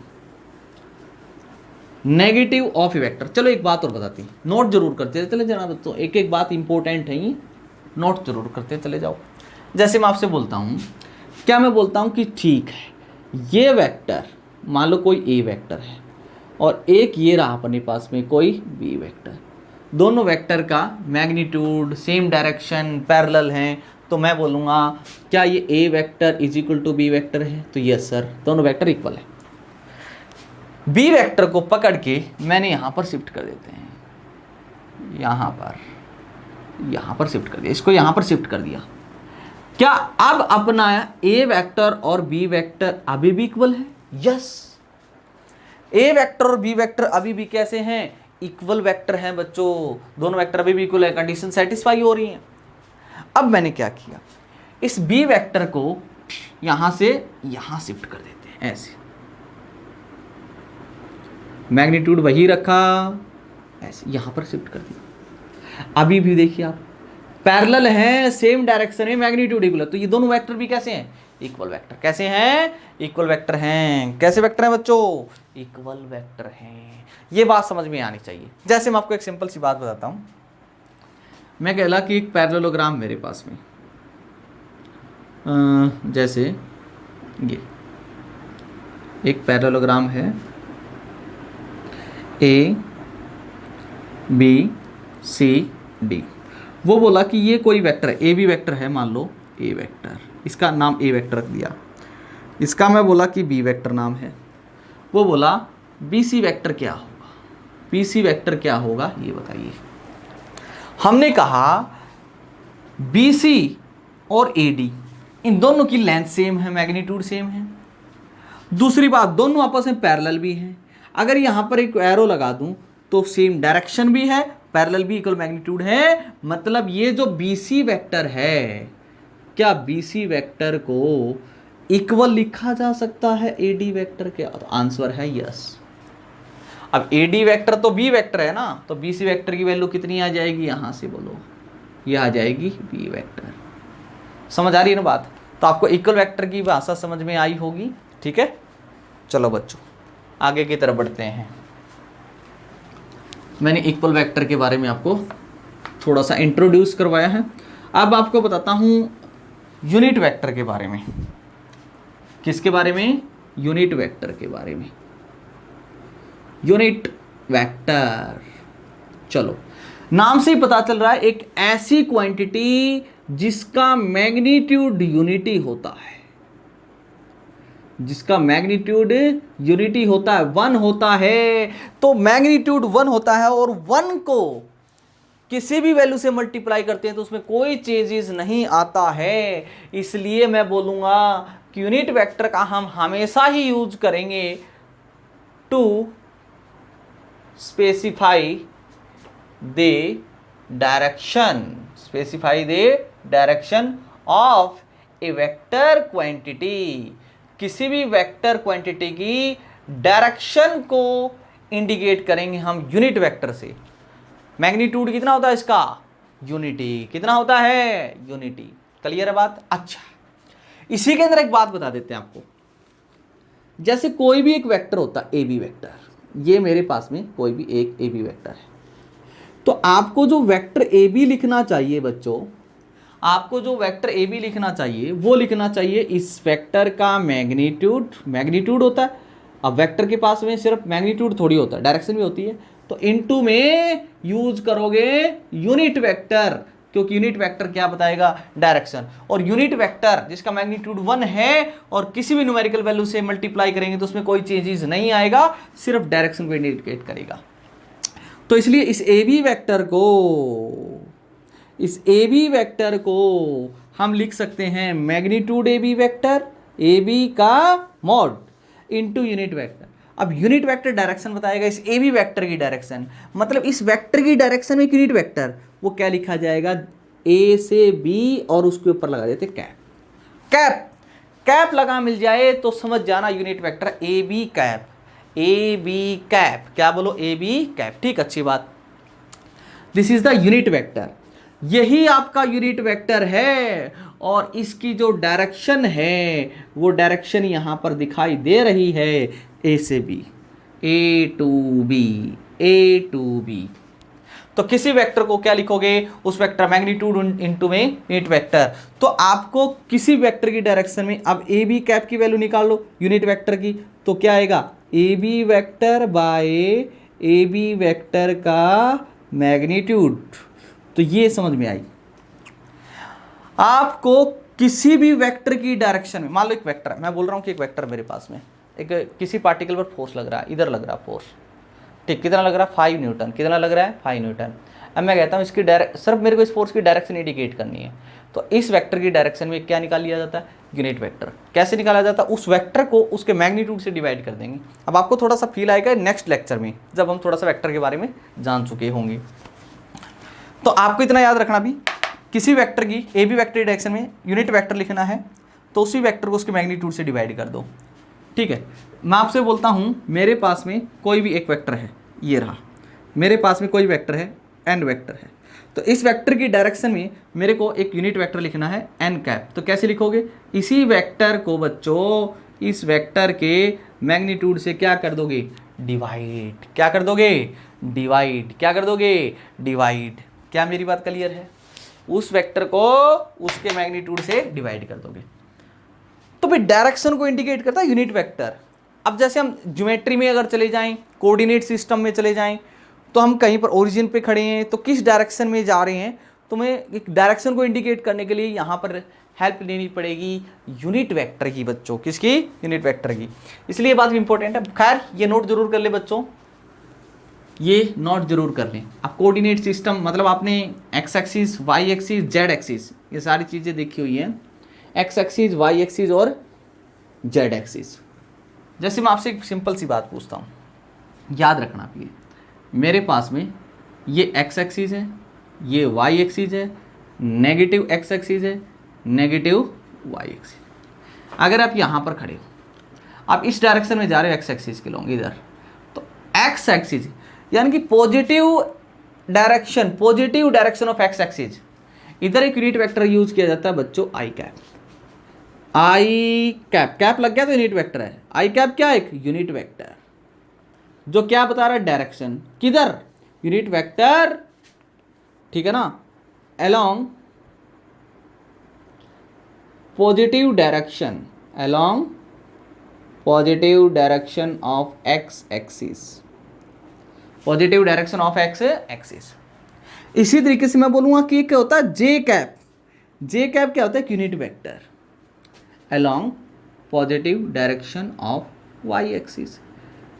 नेगेटिव ऑफ ए वेक्टर। चलो एक बात और बताते हैं, नोट जरूर करते चले जाना बच्चों, एक एक बात इंपॉर्टेंट है, नोट जरूर करते चले जाओ। जैसे मैं आपसे बोलता हूं, क्या मैं बोलता हूं कि ठीक है ये वेक्टर मान लो कोई ए वेक्टर है और एक ये रहा अपने पास में कोई बी वेक्टर, दोनों वेक्टर का मैग्नीट्यूड सेम डायरेक्शन पैरेलल हैं, तो मैं बोलूँगा क्या ये A vector is equal to B vector है? तो यस सर, दोनों वेक्टर इक्वल है। बी वेक्टर को पकड़ के मैंने यहाँ पर शिफ्ट कर देते हैं, यहाँ पर शिफ्ट कर दिया, इसको यहाँ पर शिफ्ट कर दिया। क्या अब अपना ए वेक्टर और बी वेक्टर अभी भी इक्वल है? यस, ए वेक्टर और बी वेक्टर अभी भी कैसे हैं? इक्वल वेक्टर हैं बच्चों, दोनों वेक्टर अभी भी इक्वल है, कंडीशन सेटिस्फाई हो रही है। अब मैंने क्या किया, इस बी वेक्टर को यहां से यहां शिफ्ट कर देते हैं, ऐसे मैग्नीट्यूड वही रखा, ऐसे यहां पर शिफ्ट कर दिया। अभी भी देखिए आप, पैरेलल है, सेम डायरेक्शन है, मैग्नीट्यूड इक्वल है, तो ये दोनों वेक्टर भी कैसे हैं? Equal vector. कैसे हैं? इक्वल वेक्टर हैं। कैसे वेक्टर हैं बच्चों? इक्वल वेक्टर हैं। ये बात समझ में आनी चाहिए। जैसे मैं आपको एक सिंपल सी बात बताता हूं, मैं कहला कि एक पैरेललोग्राम मेरे पास में जैसे ये एक पैरेललोग्राम है, ए बी सी डी। वो बोला कि ये कोई वेक्टर है, ए बी वेक्टर है, मान लो ए वेक्टर, इसका नाम ए वेक्टर रख दिया, इसका मैं बोला कि बी वेक्टर नाम है। वो बोला बी सी वेक्टर क्या होगा, बी सी वेक्टर क्या होगा ये बताइए। हमने कहा बी सी और ए डी इन दोनों की लेंथ सेम है, मैग्नीट्यूड सेम है। दूसरी बात, दोनों आपस में पैरेलल भी हैं। अगर यहां पर एक एरो लगा दूं तो सेम डायरेक्शन भी है, पैरेलल भी, इक्वल मैग्नीट्यूड है। मतलब ये जो BC वेक्टर है, क्या BC वेक्टर को इक्वल लिखा जा सकता है AD वेक्टर के? तो आंसर है यस। अब AD वेक्टर तो B वेक्टर है ना, तो BC वेक्टर की वैल्यू कितनी आ जाएगी? यहां से बोलो, ये आ जाएगी B वेक्टर। समझ आ रही है ना बात? तो आपको इक्वल वेक्टर की भाषा समझ में आई होगी। ठीक है, चलो बच्चों आगे की तरफ बढ़ते हैं। मैंने इक्वल वेक्टर के बारे में आपको थोड़ा सा इंट्रोड्यूस करवाया है। अब आपको बताता हूँ यूनिट वेक्टर के बारे में। किसके बारे में? यूनिट वेक्टर के बारे में। यूनिट वेक्टर, चलो नाम से ही पता चल रहा है, एक ऐसी क्वांटिटी जिसका मैग्नीट्यूड यूनिटी होता है, जिसका मैग्नीट्यूड यूनिटी होता है, 1 होता है। तो मैग्नीट्यूड 1 होता है और 1 को किसी भी वैल्यू से मल्टीप्लाई करते हैं तो उसमें कोई चेंजेस नहीं आता है। इसलिए मैं बोलूंगा कि यूनिट वेक्टर का हम हमेशा ही यूज करेंगे to specify the direction, specify the direction of a vector quantity. किसी भी वेक्टर क्वांटिटी की डायरेक्शन को इंडिकेट करेंगे हम यूनिट वेक्टर से। मैग्नीट्यूड कितना होता है इसका? यूनिटी। कितना होता है? यूनिटी। क्लियर है बात? अच्छा, इसी के अंदर एक बात बता देते हैं आपको। जैसे कोई भी एक वेक्टर होता है, ए बी वेक्टर, ये मेरे पास में कोई भी एक ए बी वेक्टर है, तो आपको जो वेक्टर ए बी लिखना चाहिए बच्चों, आपको जो वेक्टर ए बी लिखना चाहिए वो लिखना चाहिए इस वेक्टर का मैग्नीट्यूड। मैग्नीट्यूड होता है, अब वेक्टर के पास में सिर्फ मैग्नीट्यूड थोड़ी होता है, डायरेक्शन भी होती है, तो इनटू में यूज करोगे यूनिट वेक्टर, क्योंकि यूनिट वेक्टर क्या बताएगा? डायरेक्शन। और यूनिट वेक्टर जिसका मैग्नीट्यूड 1 है और किसी भी न्यूमेरिकल वैल्यू से मल्टीप्लाई करेंगे तो उसमें कोई चेंजेस नहीं आएगा, सिर्फ डायरेक्शन को इंडिकेट करेगा। तो इसलिए इस ए बी वेक्टर को हम लिख सकते हैं magnitude A B vector, A B का मॉड इनटू यूनिट वेक्टर। अब यूनिट वेक्टर डायरेक्शन बताएगा इस ए बी वेक्टर की डायरेक्शन, मतलब इस वेक्टर की डायरेक्शन में एक यूनिट वेक्टर, वो क्या लिखा जाएगा? ए से बी और उसके ऊपर लगा देते कैप। कैप कैप लगा मिल जाए तो समझ जाना unit vector A B cap, A B cap. क्या बोलो? A B cap. ठीक, अच्छी बात। This is the unit vector, यही आपका यूनिट वेक्टर है और इसकी जो डायरेक्शन है वो डायरेक्शन यहां पर दिखाई दे रही है, ए से B, A to B, A to B. तो किसी वेक्टर को क्या लिखोगे, उस वेक्टर मैग्नीट्यूड इनटू में यूनिट वेक्टर। तो आपको किसी वेक्टर की डायरेक्शन में, अब ए बी कैप की वैल्यू निकाल लो यूनिट वेक्टर की, तो क्या आएगा, A B vector by A B vector का मैग्नीट्यूड। तो ये समझ में आई। आपको किसी भी वेक्टर की डायरेक्शन में, मान लो एक वेक्टर है, मैं बोल रहा हूँ कि एक वेक्टर मेरे पास में, एक किसी पार्टिकल पर फोर्स लग रहा है, इधर लग रहा है फोर्स, ठीक, कितना लग रहा है 5 न्यूटन, कितना लग रहा है 5 न्यूटन। अब मैं कहता हूँ इसकी सिर्फ मेरे को इस फोर्स की डायरेक्शन इंडिकेट करनी है, तो इस वेक्टर की डायरेक्शन में क्या निकाल लिया जाता है, यूनिट वेक्टर। कैसे निकाला जाता है, उस वेक्टर को उसके मैग्नीट्यूड से डिवाइड कर देंगे। अब आपको थोड़ा सा फील आएगा नेक्स्ट लेक्चर में, जब हम थोड़ा सा वेक्टर के बारे में जान चुके होंगे। तो आपको इतना याद रखना भी, किसी वेक्टर की ए बी वेक्टर डायरेक्शन में यूनिट वेक्टर लिखना है, तो उसी वेक्टर को उसके मैग्नीट्यूड से डिवाइड कर दो, ठीक है। मैं आपसे बोलता हूँ मेरे पास में कोई भी एक वेक्टर है, ये रहा, मेरे पास में कोई वेक्टर है, एन वेक्टर है, तो इस वेक्टर की डायरेक्शन में मेरे को एक यूनिट वेक्टर लिखना है एन कैप। तो कैसे लिखोगे, इसी वेक्टर को बच्चों इस वेक्टर के मैग्नीट्यूड से क्या कर दोगे, डिवाइड। क्या कर दोगे, डिवाइड। क्या कर दोगे, डिवाइड। क्या मेरी बात क्लियर है, उस वेक्टर को उसके मैग्नीट्यूड से डिवाइड कर दोगे। तो भाई डायरेक्शन को इंडिकेट करता है यूनिट वेक्टर। अब जैसे हम ज्योमेट्री में अगर चले जाएं, कोऑर्डिनेट सिस्टम में चले जाएं, तो हम कहीं पर ओरिजिन पे खड़े हैं, तो किस डायरेक्शन में जा रहे हैं, तो मैं एक डायरेक्शन को इंडिकेट करने के लिए यहाँ पर हेल्प लेनी पड़ेगी यूनिट वेक्टर की बच्चों। किसकी, यूनिट वेक्टर की। इसलिए बात इंपॉर्टेंट है। खैर ये नोट जरूर कर ले बच्चों, ये नोट जरूर कर लें। अब कोऑर्डिनेट सिस्टम मतलब आपने X axis, Y axis, Z axis, ये सारी चीज़ें देखी हुई हैं, एक्स एक्सिस, वाई एक्सिस और जेड एक्सिस। जैसे मैं आपसे एक सिंपल सी बात पूछता हूँ, याद रखना प्लीज, मेरे पास में ये एक्स एक्सिस है, ये वाई एक्सिस है, नेगेटिव एक्स एक्सिस है, नेगेटिव वाई एक्सिस। अगर आप यहाँ पर खड़े हो, आप इस डायरेक्शन में जा रहे हो एक्स एक्सिस के लोग इधर, तो एक्स एक्सिस यानी कि positive direction of x axis, इधर एक यूनिट वेक्टर यूज किया जाता है बच्चों, आई कैप। आई कैप, कैप लग गया तो यूनिट वेक्टर है। आई कैप क्या है, एक यूनिट वेक्टर जो क्या बता रहा है, डायरेक्शन किधर, यूनिट वेक्टर, ठीक है ना, along positive direction, along positive direction of x axis, positive direction of x axis. इसी तरीके से मैं बोलूंगा कि क्या होता है जे कैप। जे कैप क्या होता है, unit vector along positive direction of Y axis.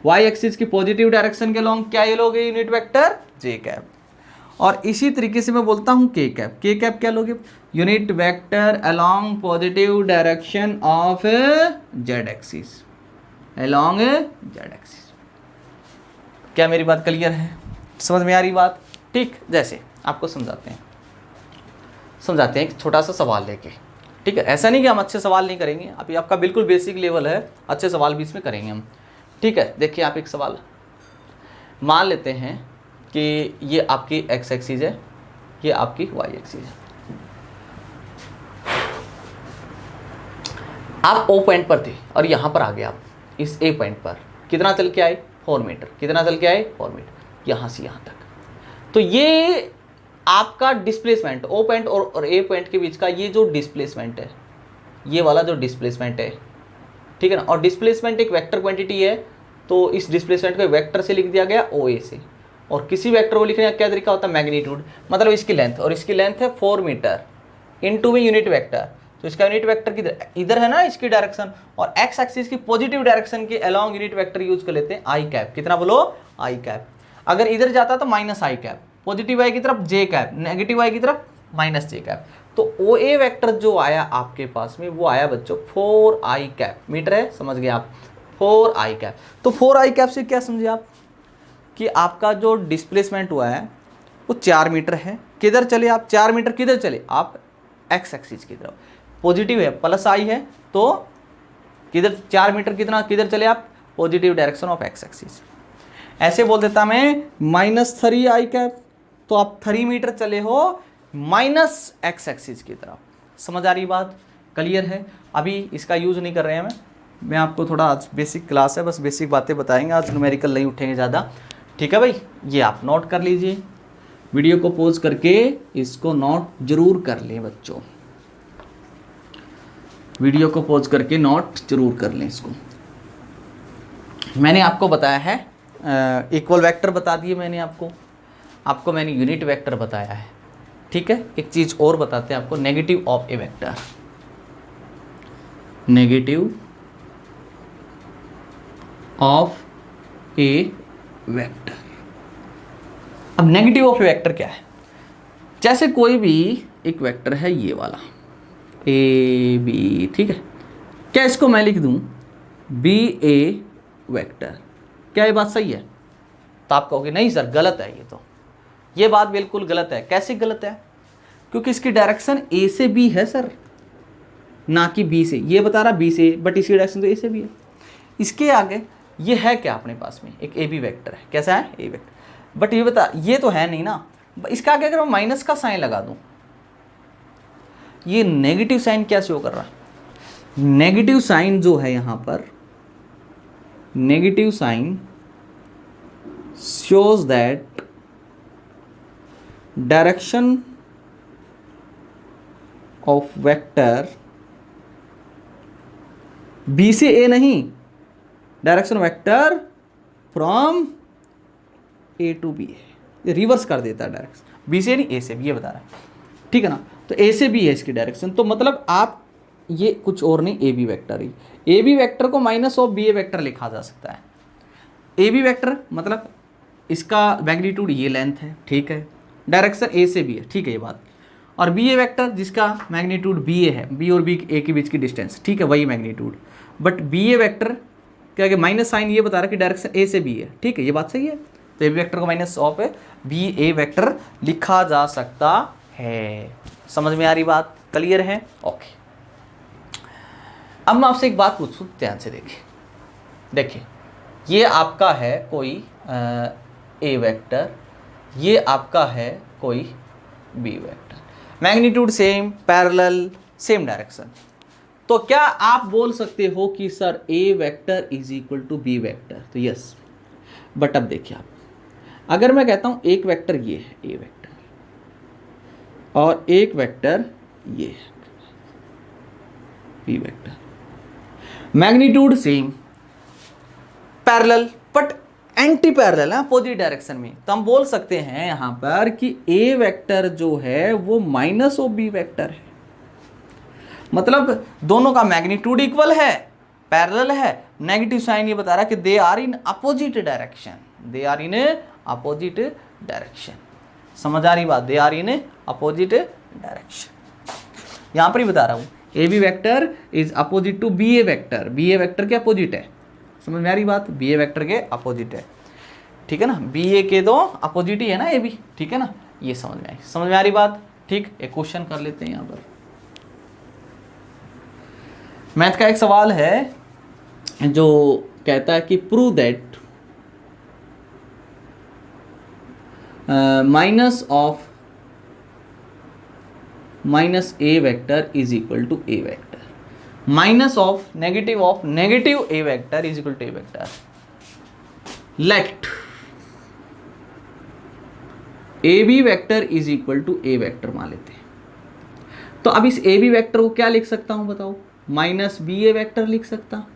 Y axis की पॉजिटिव डायरेक्शन के अलोंग क्या ये लोगे, यूनिट वेक्टर जे कैप। और इसी तरीके से मैं बोलता हूं के कैप। के कैप क्या लोगे, unit vector along positive direction of Z axis, along Z axis. क्या मेरी बात क्लियर है, समझ में आ रही बात। ठीक, जैसे आपको समझाते हैं एक छोटा सा सवाल लेके, ठीक है। ऐसा नहीं कि हम अच्छे सवाल नहीं करेंगे, अभी आपका बिल्कुल बेसिक लेवल है, अच्छे सवाल भी इसमें करेंगे हम, ठीक है। देखिए आप एक सवाल मान लेते हैं कि ये आपकी एक्स एक्सिस है, ये आपकी वाई एक्सिस है। आप ओ पॉइंट पर थे और यहाँ पर आ गए आप इस ए पॉइंट पर, कितना चल के आए, 4 मीटर। कितना चल के आए, 4 मीटर, यहाँ से यहाँ तक। तो ये आपका डिस्प्लेसमेंट ओ पॉइंट और ए पॉइंट के बीच का ये जो डिस्प्लेसमेंट है, ये वाला जो डिस्प्लेसमेंट है, ठीक है ना। और डिस्प्लेसमेंट एक वेक्टर क्वांटिटी है, तो इस डिस्प्लेसमेंट को वेक्टर से लिख दिया गया ओ ए से। और किसी वेक्टर को लिखने का क्या तरीका होता है, मैग्नीट्यूड, मतलब इसकी लेंथ, और इसकी लेंथ है 4 मीटर इनटू में यूनिट वेक्टर। तो इसका यूनिट वेक्टर किधर, इधर है ना इसकी डायरेक्शन, और एक्स एक्सिस की पॉजिटिव डायरेक्शन के अलोंग यूनिट वेक्टर यूज कर लेते हैं आई कैप। कितना बोलो, आई कैप। अगर इधर जाता तो माइनस आई कैप, पॉजिटिव आई की तरफ जे कैप, नेगेटिव आई की तरफ माइनस जे कैप। तो ओ ए वेक्टर जो आया आपके पास में, वो आया बच्चों 4 आई कैप। मीटर है, समझ गए आप, 4 आई कैप। तो 4 आई कैप से क्या समझे आप कि आपका जो डिस्प्लेसमेंट हुआ है वो 4 मीटर है। किधर चले आप, 4 मीटर किधर चले आप, एक्स एक्सिस की तरफ। पॉजिटिव है, प्लस आई है, तो किधर 4 मीटर कितना किधर चले आप, positive direction of x axis. ऐसे बोल देता मैं -3 आई कैप, तो आप 3 मीटर चले हो माइनस एक्स एक्सिस की तरफ। समझ आ रही बात, क्लियर है। अभी इसका यूज नहीं कर रहे हैं मैं आपको थोड़ा आज बेसिक क्लास है, बस बेसिक बातें बताएंगे, आज न्यूमेरिकल नहीं उठेंगे ज़्यादा, ठीक है भाई। ये आप नोट कर लीजिए, वीडियो को पॉज करके इसको नोट जरूर कर लें बच्चों, वीडियो को पॉज करके नोट जरूर कर लें इसको। मैंने आपको बताया है इक्वल वेक्टर बता दिए मैंने आपको मैंने यूनिट वेक्टर बताया है, ठीक है। एक चीज़ और बताते हैं आपको, negative of a vector, negative of a vector. अब नेगेटिव ऑफ ए वेक्टर क्या है? जैसे कोई भी एक वेक्टर है ये वाला ए बी, ठीक है, क्या इसको मैं लिख दूं बी ए वेक्टर, क्या ये बात सही है? तो आप कहोगे नहीं सर गलत है, ये बात बिल्कुल गलत है। कैसे गलत है? क्योंकि इसकी डायरेक्शन ए से बी है सर, ना कि बी से। ये बता रहा बी से, बट इसकी डायरेक्शन तो ए से बी है। इसके आगे ये है क्या अपने पास में? एक ए बी वेक्टर है। कैसा है? A vector. बट ये बता, ये तो है नहीं ना। इसका आगे अगर मैं माइनस का साइन लगा दूं, ये नेगेटिव साइन क्या शो कर रहा है? नेगेटिव साइन जो है यहां पर, negative sign shows that direction of vector B से ए नहीं, direction vector from A to B है। ये रिवर्स कर देता है डायरेक्शन, बी से नहीं ए से बी, ये बता रहा है, ठीक है ना। तो ए से बी है इसकी डायरेक्शन, तो मतलब आप ये कुछ और नहीं, ए बी वेक्टर ही। ए बी वेक्टर को minus of B A vector लिखा जा सकता है। ए बी वेक्टर मतलब इसका मैग्नीट्यूड ये लेंथ है, ठीक है, डायरेक्शन ए से बी है, ठीक है ये बात। और बी ए वेक्टर जिसका मैग्नीट्यूड बी ए है, बी और बी ए के बीच की डिस्टेंस, ठीक है, वही magnitude. But B A vector क्या कि माइनस साइन ये बता रहा है कि डायरेक्शन ए से बी है, ठीक है, ये बात सही है। तो ए बी वेक्टर को minus of B A vector लिखा जा सकता है। समझ में आ रही बात? क्लियर है? ओके। अब मैं आपसे एक बात पूछूं, ध्यान से देखिए, ये आपका है कोई ए वेक्टर, ये आपका है कोई B vector, magnitude same, parallel, same direction. तो क्या आप बोल सकते हो कि sir A vector is equal to B vector? तो यस। बट अब देखिए आप, अगर मैं कहता हूं एक वेक्टर ये है ए वेक्टर और एक वेक्टर ये है B vector, magnitude same, parallel but anti parallel है, अपोजिट डायरेक्शन में, तो हम बोल सकते हैं यहां पर कि ए वेक्टर जो है वो माइनस ऑफ बी वेक्टर है। मतलब दोनों का मैग्नीट्यूड इक्वल है, पैरेलल है, नेगेटिव साइन ये बता रहा है कि they are in opposite direction, they are in opposite direction. समझ आ रही बात? They are in opposite direction. यहां पर ही बता रहा हूं A B vector is opposite to B A vector, B A vector के अपोजिट है। समझ में आ रही बात? बी ए वेक्टर के अपोजिट है, ठीक है ना, बी ए के तो अपोजिट ही है ना ए बी, ठीक है ना, ये समझ में आई? समझ में आ रही बात? ठीक। एक क्वेश्चन कर लेते हैं यहां पर। मैथ का एक सवाल है जो कहता है कि prove that minus of minus A vector is equal to A vector, minus of negative A vector is equal to A vector. Let A B vector is equal to A vector मान लेते हैं। तो अब इस A B vector को क्या लिख सकता हूं बताओ? माइनस बी ए वेक्टर लिख सकता,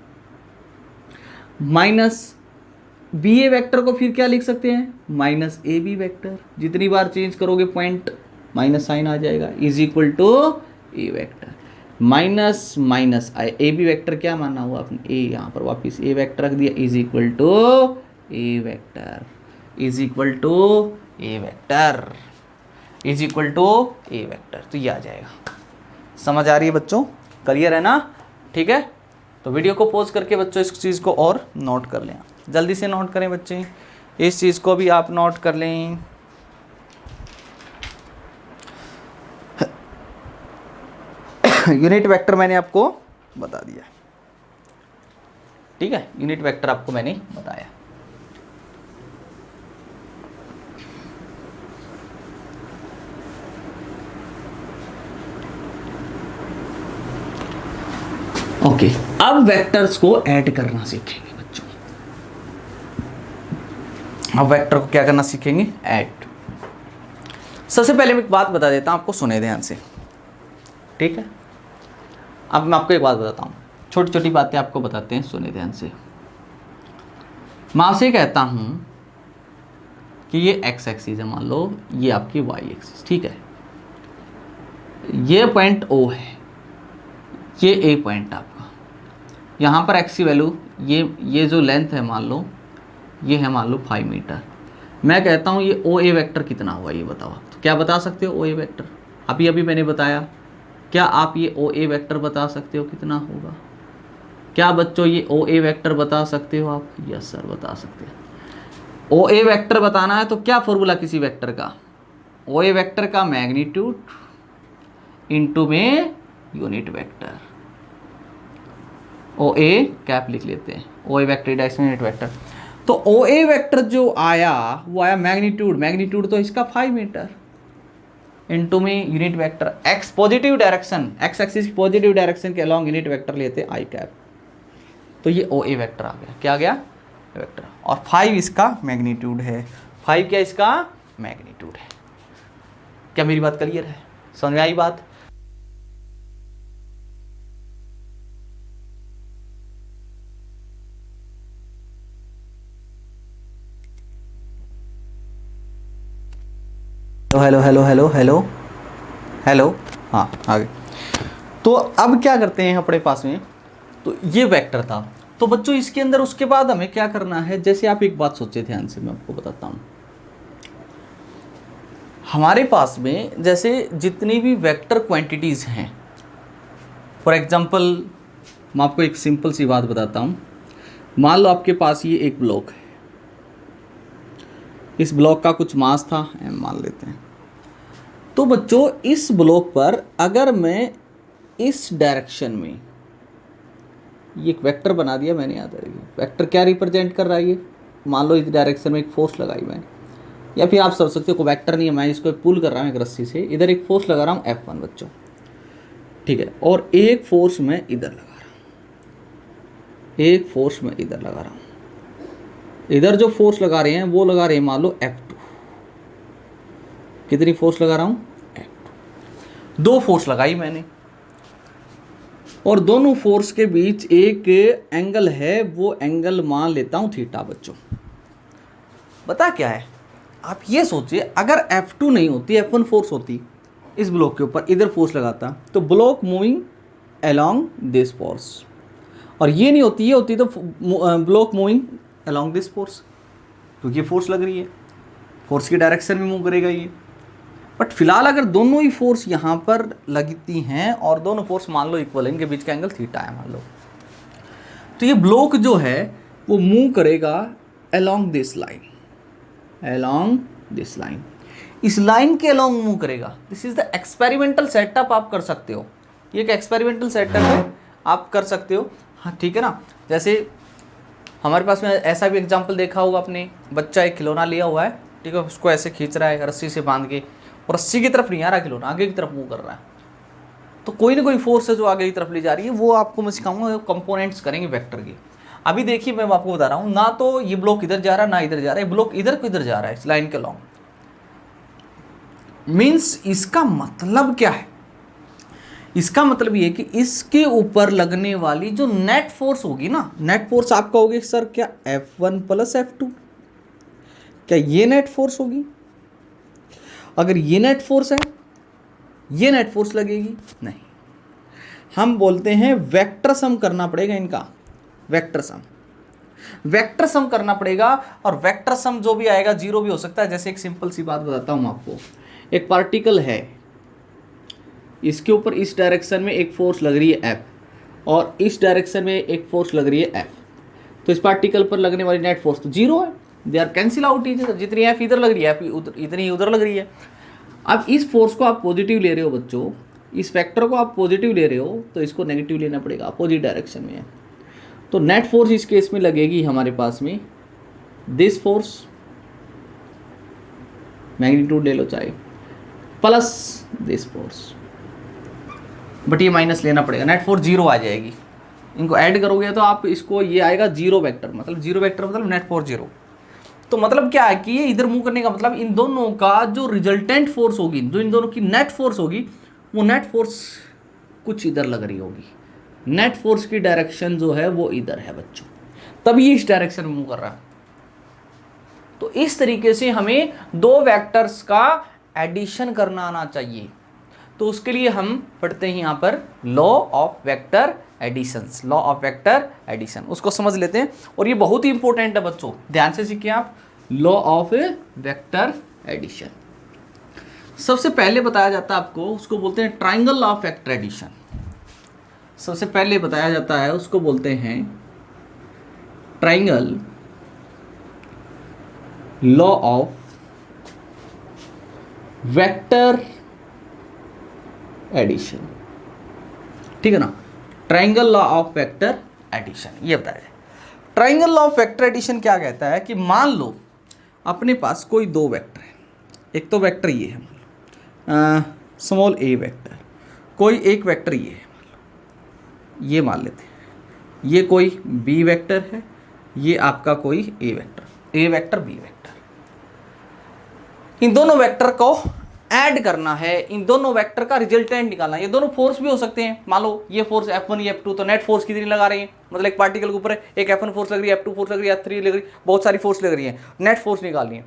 माइनस बी ए वेक्टर को फिर क्या लिख सकते हैं? Minus A B vector. जितनी बार चेंज करोगे पॉइंट माइनस साइन आ जाएगा, is equal to A vector. Minus minus A B vector क्या मानना हुआ आपने? ए, यहाँ पर वापिस ए वेक्टर रख दिया, is equal to A vector, is equal to A vector, is equal to A vector. तो ये आ जाएगा। समझ आ रही है बच्चों? क्लियर है ना? ठीक है। तो वीडियो को पॉज करके बच्चों इस चीज़ को और नोट कर लें, जल्दी से नोट करें बच्चे, इस चीज़ को भी आप नोट कर लें। यूनिट वेक्टर मैंने आपको बता दिया, ठीक है, यूनिट वेक्टर आपको मैंने बताया। ओके, अब वेक्टर्स को ऐड करना सीखेंगे बच्चों। अब वेक्टर को क्या करना सीखेंगे? ऐड। सबसे पहले मैं एक बात बता देता हूँ आपको, सुने ध्यान से, ठीक है। अब मैं आपको एक बात बताता हूँ, छोटी छोटी बातें आपको बताते हैं, सुने ध्यान से। मैं आपसे कहता हूँ कि ये एक्स एक्सिस है, मान लो ये आपकी वाई एक्सिस, ठीक है। ये पॉइंट ओ है, ये ए पॉइंट आपका, यहाँ पर एक्स की वैल्यू, ये जो लेंथ है मान लो, ये है मान लो 5 मीटर। मैं कहता हूँ ये ओ ए वेक्टर कितना होगा, ये बताओ। तो क्या बता सकते हो ओ ए वेक्टर? अभी मैं बताया, क्या आप ये ओ ए वेक्टर बता सकते हो कितना होगा? क्या बच्चों ये ओ ए वेक्टर बता सकते हो आप? यस सर बता सकते हैं। ओ ए वेक्टर बताना है तो क्या फॉर्मूला किसी वेक्टर का? ओ ए वेक्टर का मैग्नीट्यूड इनटू में unit vector, O A cap लिख लेते हैं, ओ ए वेक्टर डायरेक्शन यूनिट वेक्टर। तो ओ ए वेक्टर जो आया वो आया मैग्नीट्यूड तो इसका 5 मीटर इनटू में unit vector, x positive direction, x axis की पॉजिटिव डायरेक्शन के अलॉन्ग यूनिट वेक्टर लेते आई कैप, तो ये ओ ए वेक्टर आ गया। क्या आ गया? वेक्टर। और 5 इसका मैग्नीट्यूड है, 5 क्या इसका मैग्नीट्यूड है। क्या मेरी बात क्लियर है? समझ में आई बात? हेलो। हाँ आगे। तो अब क्या करते हैं अपने पास में, तो ये वेक्टर था। तो बच्चों इसके अंदर उसके बाद हमें क्या करना है, जैसे आप एक बात सोचे ध्यान से, मैं आपको बताता हूँ। हमारे पास में जैसे जितनी भी वेक्टर क्वांटिटीज़ हैं, फॉर एग्जांपल मैं आपको एक सिंपल सी बात बताता हूँ। मान लो आपके पास ये एक ब्लॉक है, इस ब्लॉक का कुछ मास था m मान लेते हैं। तो बच्चों इस ब्लॉक पर अगर मैं इस डायरेक्शन में ये एक वेक्टर बना दिया मैंने, याद रखिए वेक्टर क्या रिप्रेजेंट कर रहा है, ये मान लो इस डायरेक्शन में एक फोर्स लगाई मैंने, या फिर आप समझ सकते हो कोई वेक्टर नहीं है, मैं इसको पुल कर रहा हूँ एक रस्सी से, इधर एक फोर्स लगा रहा हूँ F1 बच्चों, ठीक है। और एक फोर्स मैं इधर लगा रहा हूँ, एक फोर्स मैं इधर लगा रहा हूँ। इधर जो फोर्स लगा रहे हैं वो लगा रहे हैं मान लो F2। कितनी फोर्स लगा रहा हूँ? F2। 2 फोर्स लगाई मैंने, और दोनों फोर्स के बीच एक एंगल है, वो एंगल मान लेता हूँ थीटा बच्चों। बता क्या है, आप ये सोचिए अगर F2 नहीं होती, F1 फोर्स होती इस ब्लॉक के ऊपर, इधर फोर्स लगाता, तो block moving along this force, और ये नहीं होती, ये होती तो block moving along this force, क्योंकि ये फोर्स लग रही है, फोर्स की डायरेक्शन में मूव करेगा ये। बट फिलहाल अगर दोनों ही फोर्स यहाँ पर लगती हैं और दोनों फोर्स मान लो इक्वल है, इनके बीच का एंगल थीटा है मान लो, तो ये ब्लॉक जो है वो मूव करेगा along this line, along this line, इस लाइन के अलोंग मूव करेगा। This is the experimental setup, आप कर सकते हो, ये एक एक्सपेरिमेंटल सेटअप है, आप कर सकते हो। हाँ ठीक है ना। जैसे हमारे पास में ऐसा भी एग्जाम्पल देखा होगा आपने, बच्चा एक खिलौना लिया हुआ है, ठीक है, उसको ऐसे खींच रहा है रस्सी से बांध के, और रस्सी की तरफ नहीं आ रहा खिलौना, आगे की तरफ मूव कर रहा है, तो कोई ना कोई फोर्स है जो आगे की तरफ ले जा रही है, वो आपको मैं सिखाऊंगा, कंपोनेंट्स करेंगे वेक्टर की। अभी देखिए मैं आपको बता रहा हूँ, ना तो ये ब्लॉक इधर जा रहा है ना इधर जा रहा है, ब्लॉक इधर को इधर जा रहा है इस लाइन के लॉन्ग। मीन्स इसका मतलब क्या है? इसका मतलब ये कि इसके ऊपर लगने वाली जो नेट फोर्स होगी ना, नेट फोर्स आप कहोगे सर क्या F1 प्लस F2, क्या ये नेट फोर्स होगी? अगर ये नेट फोर्स है, ये नेट फोर्स लगेगी नहीं, हम बोलते हैं वेक्टर सम करना पड़ेगा इनका, वेक्टर सम करना पड़ेगा। और वेक्टर सम जो भी आएगा जीरो भी हो सकता है। जैसे एक सिंपल सी बात बताता हूं आपको, एक पार्टिकल है, इसके ऊपर इस डायरेक्शन में एक फोर्स लग रही है F, और इस डायरेक्शन में एक फोर्स लग रही है F, तो इस पार्टिकल पर लगने वाली नेट फोर्स तो जीरो है, they are cancel out each other, जितनी F इधर लग रही है F इतनी उधर लग रही है। अब इस फोर्स को आप पॉजिटिव ले रहे हो बच्चों, इस वेक्टर को आप पॉजिटिव ले रहे हो, तो इसको नेगेटिव लेना पड़ेगा, अपोजिट डायरेक्शन में है। तो नेट फोर्स इस केस में लगेगी हमारे पास में दिस फोर्स, मैग्नीट्यूड ले लो चाहे, प्लस दिस फोर्स, बट ये माइनस लेना पड़ेगा, नेट फोर्स जीरो आ जाएगी। इनको ऐड करोगे तो आप इसको ये आएगा जीरो वेक्टर, मतलब जीरो वेक्टर मतलब नेट फोर्स जीरो। तो मतलब क्या है कि ये इधर मूव करने का मतलब इन दोनों का जो रिजल्टेंट फोर्स होगी, जो इन दोनों की नेट फोर्स होगी, वो नेट फोर्स कुछ इधर लग रही होगी। नेट फोर्स की डायरेक्शन जो है वो इधर है बच्चों, तभी इस डायरेक्शन में मूव कर रहा है। तो इस तरीके से हमें दो वेक्टर्स का एडिशन करना आना चाहिए। तो उसके लिए हम पढ़ते हैं यहां पर law of vector additions, law of vector addition, उसको समझ लेते हैं। और ये बहुत ही इंपॉर्टेंट है बच्चों, ध्यान से सीखिए आप, लॉ ऑफ वेक्टर एडिशन। सबसे पहले बताया जाता है आपको, उसको बोलते हैं ट्राइंगल ऑफ वेक्टर एडिशन। सबसे पहले बताया जाता है उसको बोलते हैं triangle law of vector addition, ठीक है ना। Triangle law of vector addition ये बताया। Triangle law of vector addition क्या कहता है कि मान लो अपने पास कोई दो वेक्टर है, एक तो वेक्टर ये है स्मॉल ए वेक्टर, कोई एक वेक्टर ये है, ये मान लेते हैं, ये कोई बी वेक्टर है, ये आपका कोई ए वेक्टर बी वेक्टर। इन दोनों वेक्टर को ऐड करना है, इन दोनों वेक्टर का रिजल्टेंट निकालना है। ये दोनों फोर्स भी हो सकते हैं, मान लो ये फोर्स F1 ये F2, तो नेट फोर्स कितनी लगा रही है, मतलब एक पार्टिकल के ऊपर एक F1 फोर्स लग रही है, F2 फोर्स लग रही है, F3 लग रही है, बहुत सारी फोर्स लग रही है, नेट फोर्स निकालनी है।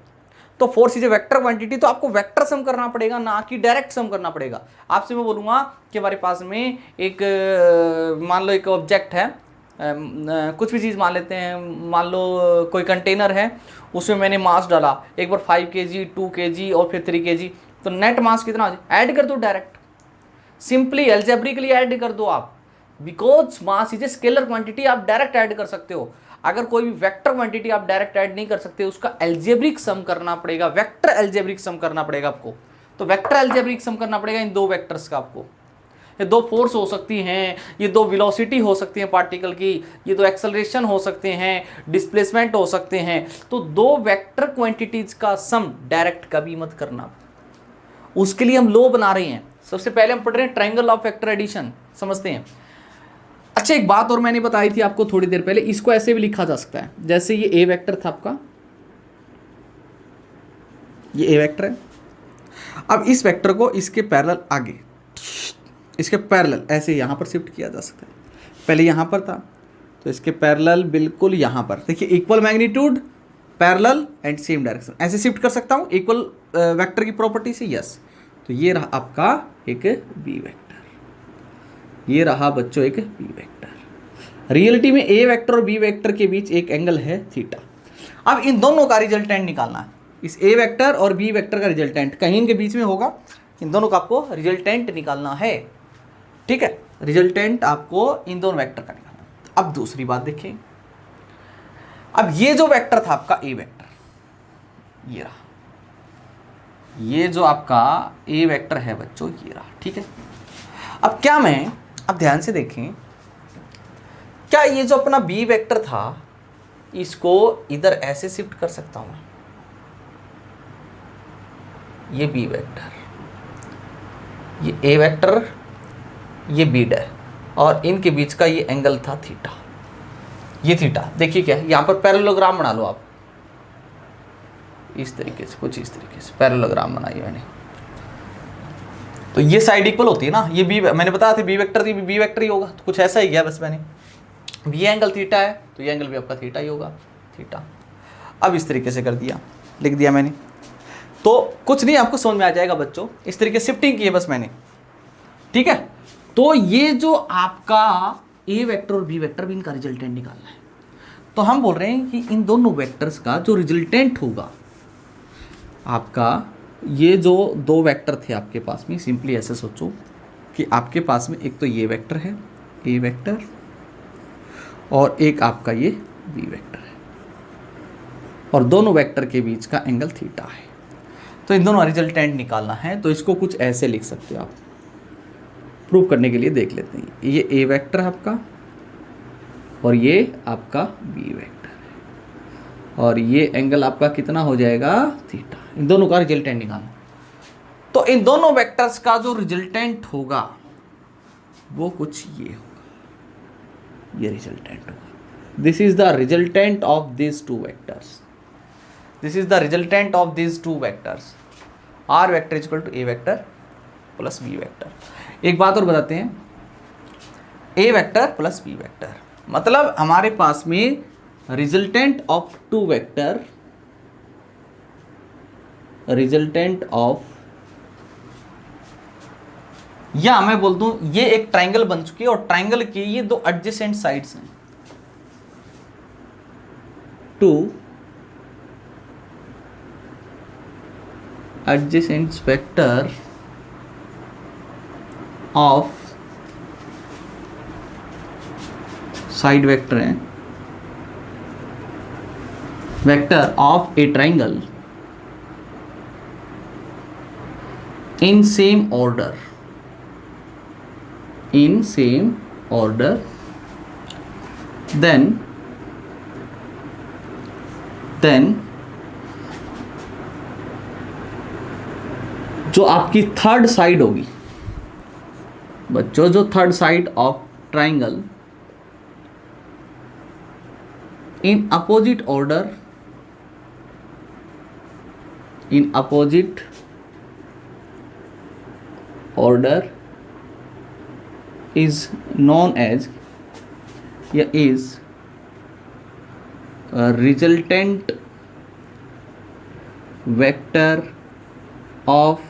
तो force is a vector quantity, तो आपको वेक्टर सम करना पड़ेगा, ना कि डायरेक्ट सम करना पड़ेगा। आपसे मैं बोलूँगा कि हमारे पास में एक मान लो एक ऑब्जेक्ट है, कुछ भी चीज़ मान लेते हैं, मान लो कोई कंटेनर है, उसमें मैंने मास डाला, एक बार 5 kg 2 kg और फिर 3 kg, तो नेट मास कितना हो जाए, ऐड कर दो डायरेक्ट, सिंपली एल्जेब्रिकली ऐड कर दो आप, because mass is a scalar quantity, आप डायरेक्ट ऐड कर सकते हो। अगर कोई भी वेक्टर क्वांटिटी आप डायरेक्ट ऐड नहीं कर सकते, उसका एल्जेब्रिक सम करना पड़ेगा, वेक्टर एल्जेब्रिक सम करना पड़ेगा आपको। तो वेक्टर एल्जेब्रिक सम करना पड़ेगा इन दो वेक्टर्स का आपको। ये दो फोर्स हो सकती हैं, ये दो वेलोसिटी हो सकती है पार्टिकल की, ये दो एक्सेलरेशन हो सकते हैं, डिस्प्लेसमेंट हो सकते हैं। तो दो वेक्टर क्वांटिटीज का सम डायरेक्ट कभी मत करना, उसके लिए हम लॉ बना रहे हैं। सबसे पहले हम पढ़ रहे हैं ट्रायंगल ऑफ वेक्टर एडिशन, समझते हैं। अच्छा एक बात और मैंने बताई थी आपको थोड़ी देर पहले, इसको ऐसे भी लिखा जा सकता है, जैसे ये ए वेक्टर था आपका, ये ए वेक्टर है। अब इस वेक्टर को इसके पैरेलल आगे, इसके पैरेलल ऐसे यहां पर शिफ्ट किया जा सकता है। पहले यहां पर था, तो इसके पैरेलल बिल्कुल यहां पर देखिए, equal magnitude, parallel and same direction, ऐसे शिफ्ट कर सकता हूं इक्वल वेक्टर की प्रॉपर्टी से। यस, तो ये रहा आपका एक बी वेक्टर, ये रहा बच्चों एक बी वेक्टर। रियलिटी में ए वेक्टर और बी वेक्टर के बीच एक एंगल है थीटा। अब इन दोनों का रिजल्टेंट निकालना है, इस ए वेक्टर और बी वेक्टर का रिजल्टेंट कहीं इनके बीच में होगा, इन दोनों का आपको रिजल्टेंट निकालना है, ठीक है। रिजल्टेंट आपको इन दोनों वेक्टर का निकालना। अब दूसरी बात देखें, अब ये जो वेक्टर था आपका ए वेक्टर, ये रहा, ये जो आपका ए वेक्टर है बच्चों ये रहा, ठीक है। अब क्या मैं, अब ध्यान से देखें, क्या ये जो अपना बी वेक्टर था इसको इधर ऐसे शिफ्ट कर सकता हूं, ये बी वेक्टर, ये ए वेक्टर, ये बी डैश, और इनके बीच का ये एंगल था थीटा, ये थीटा। देखिए क्या है, यहां पर पैरेललोग्राम बना लो आप, इस तरीके से, कुछ इस तरीके से पैरेललोग्राम बनाई मैंने। तो ये साइड इक्वल होती है ना, ये बी, मैंने बताया था बी वेक्टर थी, बी वेक्टर ही होगा, तो कुछ ऐसा ही गया बस मैंने। ये एंगल थीटा है तो ये एंगल भी आपका थीटा ही होगा, थीटा। अब इस तरीके से कर दिया, लिख दिया मैंने, तो कुछ नहीं आपको समझ में आ जाएगा बच्चों, इस तरीके से शिफ्टिंग की है बस मैंने, ठीक है। तो ये जो आपका ए वेक्टर और बी वेक्टर भी, इनका रिजल्टेंट निकालना है। तो हम बोल रहे हैं कि इन दोनों वेक्टर्स का जो रिजल्टेंट होगा आपका, ये जो दो वेक्टर थे आपके पास में, सिंपली ऐसे सोचो कि आपके पास में एक तो ये वेक्टर है ए वेक्टर, और एक आपका ये बी वेक्टर है, और दोनों वेक्टर के बीच का एंगल थीटा है। तो इन दोनों रिजल्टेंट निकालना है, तो इसको कुछ ऐसे लिख सकते हो आप, प्रूव करने के लिए देख लेते हैं। ये ए वेक्टर है आपका, और ये आपका बी वेक्टर है, और ये एंगल आपका कितना हो जाएगा थीटा। इन दोनों का रिजल्टेंट निकालना, तो इन दोनों वेक्टर्स का जो रिजल्टेंट होगा वो कुछ ये होगा, ये रिजल्टेंट होगा। This is the resultant of this two vectors. This is the resultant of this two vectors, R vector is equal to A vector plus B vector. एक बात और बताते हैं, A vector plus B vector मतलब हमारे पास में resultant of two vector, resultant of, या मैं बोल दूं ये एक ट्राइंगल बन चुकी है और ट्राइंगल के ये दो एडजेसेंट साइड्स हैं, two adjacent vector of side vector है, vector of a triangle in same order, in same order, then जो आपकी थर्ड साइड होगी बच्चों, जो third side of triangle in opposite order, in opposite order is known as या is a resultant vector of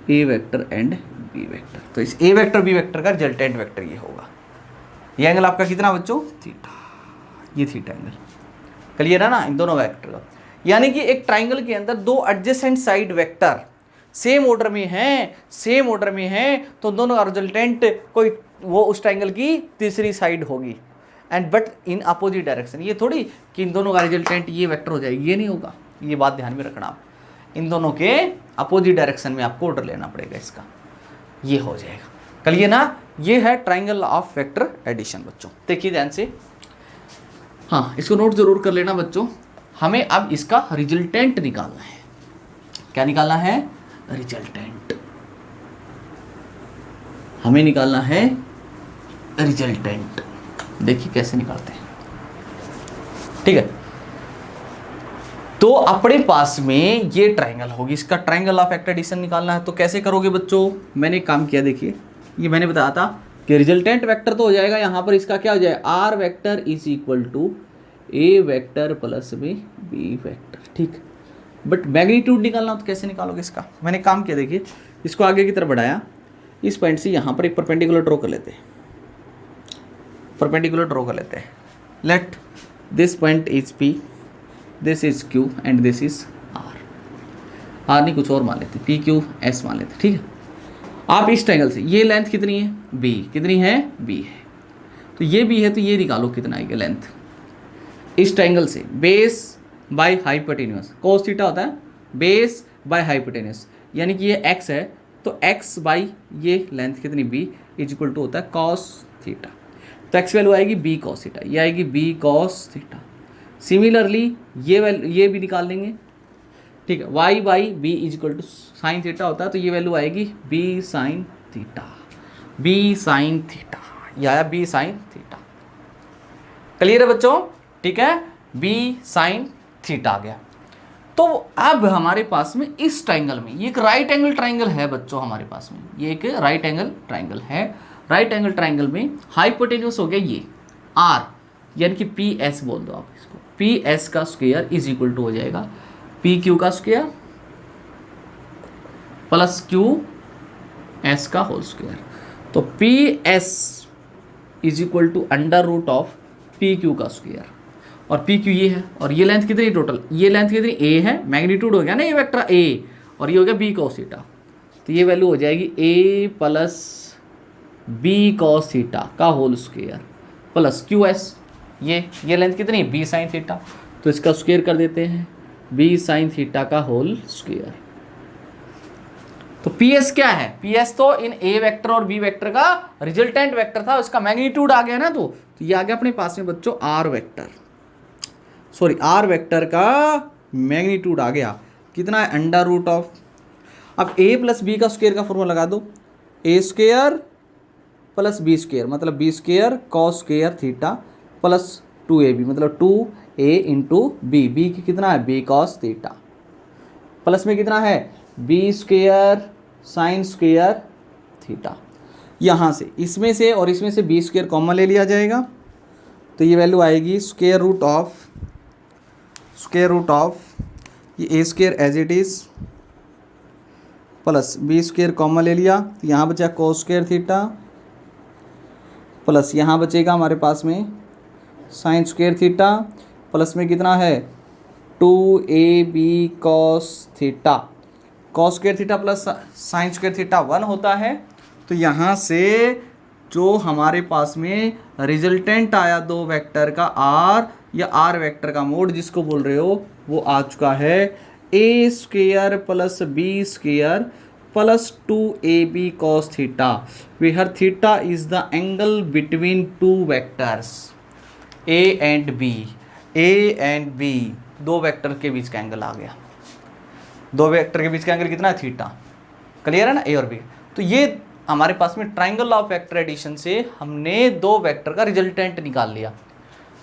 a vector and b vector। तो इस a vector b vector का resultant vector ये होगा। ये एंगल आपका कितना बच्चों, थीटा, ये थीटा एंगल, क्लियर है ना इन दोनों वेक्टर का। यानी कि एक ट्राइंगल के अंदर दो adjacent side vector same order में हैं, सेम ऑर्डर में हैं, तो दोनों का रिजल्टेंट कोई वो उस ट्राइंगल की तीसरी साइड होगी, and but in opposite direction. ये थोड़ी कि इन दोनों का रिजल्टेंट ये वेक्टर हो जाएगी, ये नहीं होगा, ये बात ध्यान में रखना आप। इन दोनों के अपोजिट डायरेक्शन में आपको ऑर्डर लेना पड़ेगा इसका, ये हो जाएगा। क्लियर ना, ये है ट्राइंगल ऑफ वेक्टर एडिशन बच्चों। देखिए ध्यान से, हाँ इसको नोट जरूर कर लेना बच्चों। हमें अब इसका रिजल्टेंट निकालना है। क्या निकालना है, रिजल्टेंट। हमें निकालना है रिजल्टेंट। देखिए कैसे निकालते हैं, ठीक है। तो अपने पास में ये ट्राइंगल होगी, इसका ट्राइंगल ऑफ वेक्टर एडिशन निकालना है। तो कैसे करोगे बच्चों, मैंने एक काम किया, देखिए ये मैंने बताया था कि रिजल्टेंट वेक्टर तो हो जाएगा यहाँ पर, इसका क्या हो जाएगा, R vector is equal to A vector plus में बी वेक्टर, ठीक। बट मैग्नीट्यूड निकालना तो कैसे निकालोगे इसका, मैंने काम किया, देखिए इसको आगे की तरफ बढ़ाया, इस पॉइंट से यहाँ पर एक परपेंडिकुलर ड्रॉ कर लेते हैं, परपेंडिकुलर ड्रॉ कर लेते हैं। Let this point is P, this is Q and this is R. R नहीं कुछ और मान लेते, पी क्यू एस मान लेते, ठीक है। आप इस ट्रायंगल से, ये लेंथ कितनी है, बी, कितनी है, बी है, तो ये बी है, तो ये निकालो कितना आएगा लेंथ इस ट्रायंगल से, base by hypotenuse. Cos theta होता है बेस बाय हाइपोटेन्यूस, यानी कि ये x है, तो x बाई ये लेंथ कितनी b इज इक्वल टू होता है cos थीटा। तो x वैल्यू आएगी b cos थीटा, ये आएगी b cos थीटा। सिमिलरली ये वैल्यू ये भी निकाल लेंगे, ठीक है। y by b is equal to sine theta होता है, तो ये वैल्यू आएगी b sine theta, b sine theta, ये आया b साइन थीटा। क्लियर है बच्चों, ठीक है, b साइन थीटा आ गया। तो अब हमारे पास में इस ट्राइंगल में, ये एक राइट एंगल ट्राइंगल है बच्चों, हमारे पास में ये एक राइट एंगल ट्राइंगल है। राइट एंगल ट्राइंगल में हाइपोटेन्यूस हो गया ये आर, यानी कि पी एस बोल दो आप इसको, पी एस का स्क्वायर इज इक्वल टू हो जाएगा पी क्यू का स्क्वायर प्लस क्यू एस का होल स्क्वायर। तो P S is equal to under root of P Q का स्क्वायर, और पी क्यू ये है, और ये लेंथ कितनी टोटल, ये लेंथ कितनी ए है, मैग्नीट्यूड हो गया ना ये वेक्टर ए, और ये हो गया बी कॉस थीटा, तो ये वैल्यू हो जाएगी A plus B cos theta का whole square plus Q S, ये लेंथ कितनी, बी साइन थीटा, तो इसका स्क्वायर कर देते हैं, बी साइन थीटा का होल स्क्वायर। तो पी एस क्या है, पी एस तो इन ए वेक्टर और बी वेक्टर का रिजल्टेंट वेक्टर था, उसका मैग्नीट्यूड आ गया ना, तो ये आ गया अपने पास में बच्चों R vector, sorry R vector का मैग्नीट्यूड आ गया कितना है, अंडर रूट ऑफ, अब ए प्लस बी का स्क्वायर का फॉर्मूला लगा दो, A square plus B square मतलब B square cos square theta plus 2ab मतलब 2 ए इंटू बी, बी की कितना है बी कॉस थीटा, प्लस में कितना है B square sine square theta. यहाँ से इसमें से और इसमें से बी स्क्वेयर कॉमन ले लिया जाएगा, तो ये वैल्यू आएगी स्क्वेयर रूट ऑफ ये A square as it is plus B square common ले लिया, तो यहाँ बचा कोस स्क्वेयर थीटा प्लस यहाँ बचेगा हमारे पास में साइन स्क्वेयर थीटा, प्लस में कितना है 2ab cos theta, cos square theta plus sign square theta 1 होता है। तो यहाँ से जो हमारे पास में रिजल्टेंट आया दो वेक्टर का आर या आर वेक्टर का मोड जिसको बोल रहे हो, वो आ चुका है A square plus B square plus 2ab cos theta, where theta is the angle between two vectors A and B, दो वेक्टर के बीच का एंगल आ गया। दो वेक्टर के बीच का एंगल कितना है थीटा, क्लियर है ना, ए और बी। तो ये हमारे पास में ट्राइंगल ऑफ वेक्टर एडिशन से हमने दो वेक्टर का रिजल्टेंट निकाल लिया।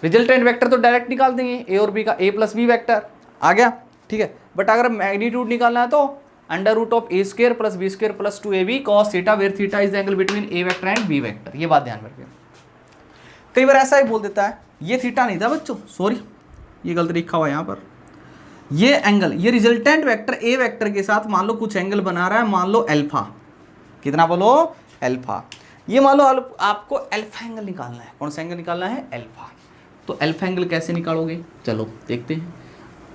रिजल्टेंट वेक्टर तो डायरेक्ट निकाल देंगे, ए और बी का, ए प्लस बी वेक्टर आ गया, ठीक है। बट अगर मैग्नीट्यूड निकालना है तो under root of A square plus B square plus 2ab cos theta, where theta is the angle between A vector and B vector. ये बात ध्यान रखिए। कई बार ऐसा ही बोल देता है, ये थीटा नहीं था बच्चों, सॉरी ये गलत लिखा हुआ है यहाँ पर, ये एंगल, ये रिजल्टेंट वेक्टर ए वेक्टर के साथ मान लो कुछ एंगल बना रहा है, मान लो अल्फा, कितना बोलो अल्फा। ये मान लो आपको अल्फा एंगल निकालना है, कौन सा एंगल निकालना है अल्फा। तो अल्फा एंगल कैसे निकालोगे, चलो देखते हैं,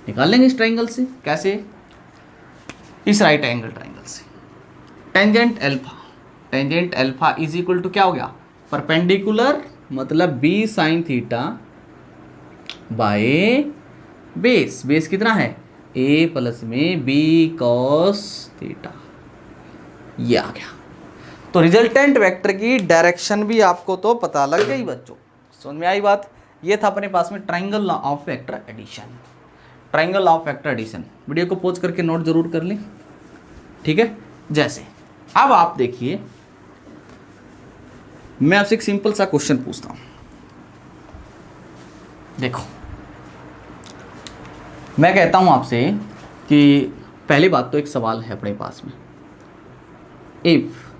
निकाल लेंगे इस ट्राइंगल से। कैसे, इस राइट एंगल ट्राइंगल से। Tangent alpha is equal to क्या हो गया, परपेंडिकुलर मतलब B sine theta by base कितना है ए प्लस में बी कॉस थीटा, ये आ गया। तो रिजल्टेंट वेक्टर की डायरेक्शन भी आपको तो पता लग गई बच्चों, समझ में आई बात। ये था अपने पास में triangle of vector addition, triangle of vector addition. Video को पॉज करके नोट जरूर कर लें, ठीक है। जैसे अब आप देखिए, मैं आपसे एक सिंपल सा क्वेश्चन पूछता हूं, देखो मैं कहता हूं आपसे कि पहली बात तो एक सवाल है अपने पास में, if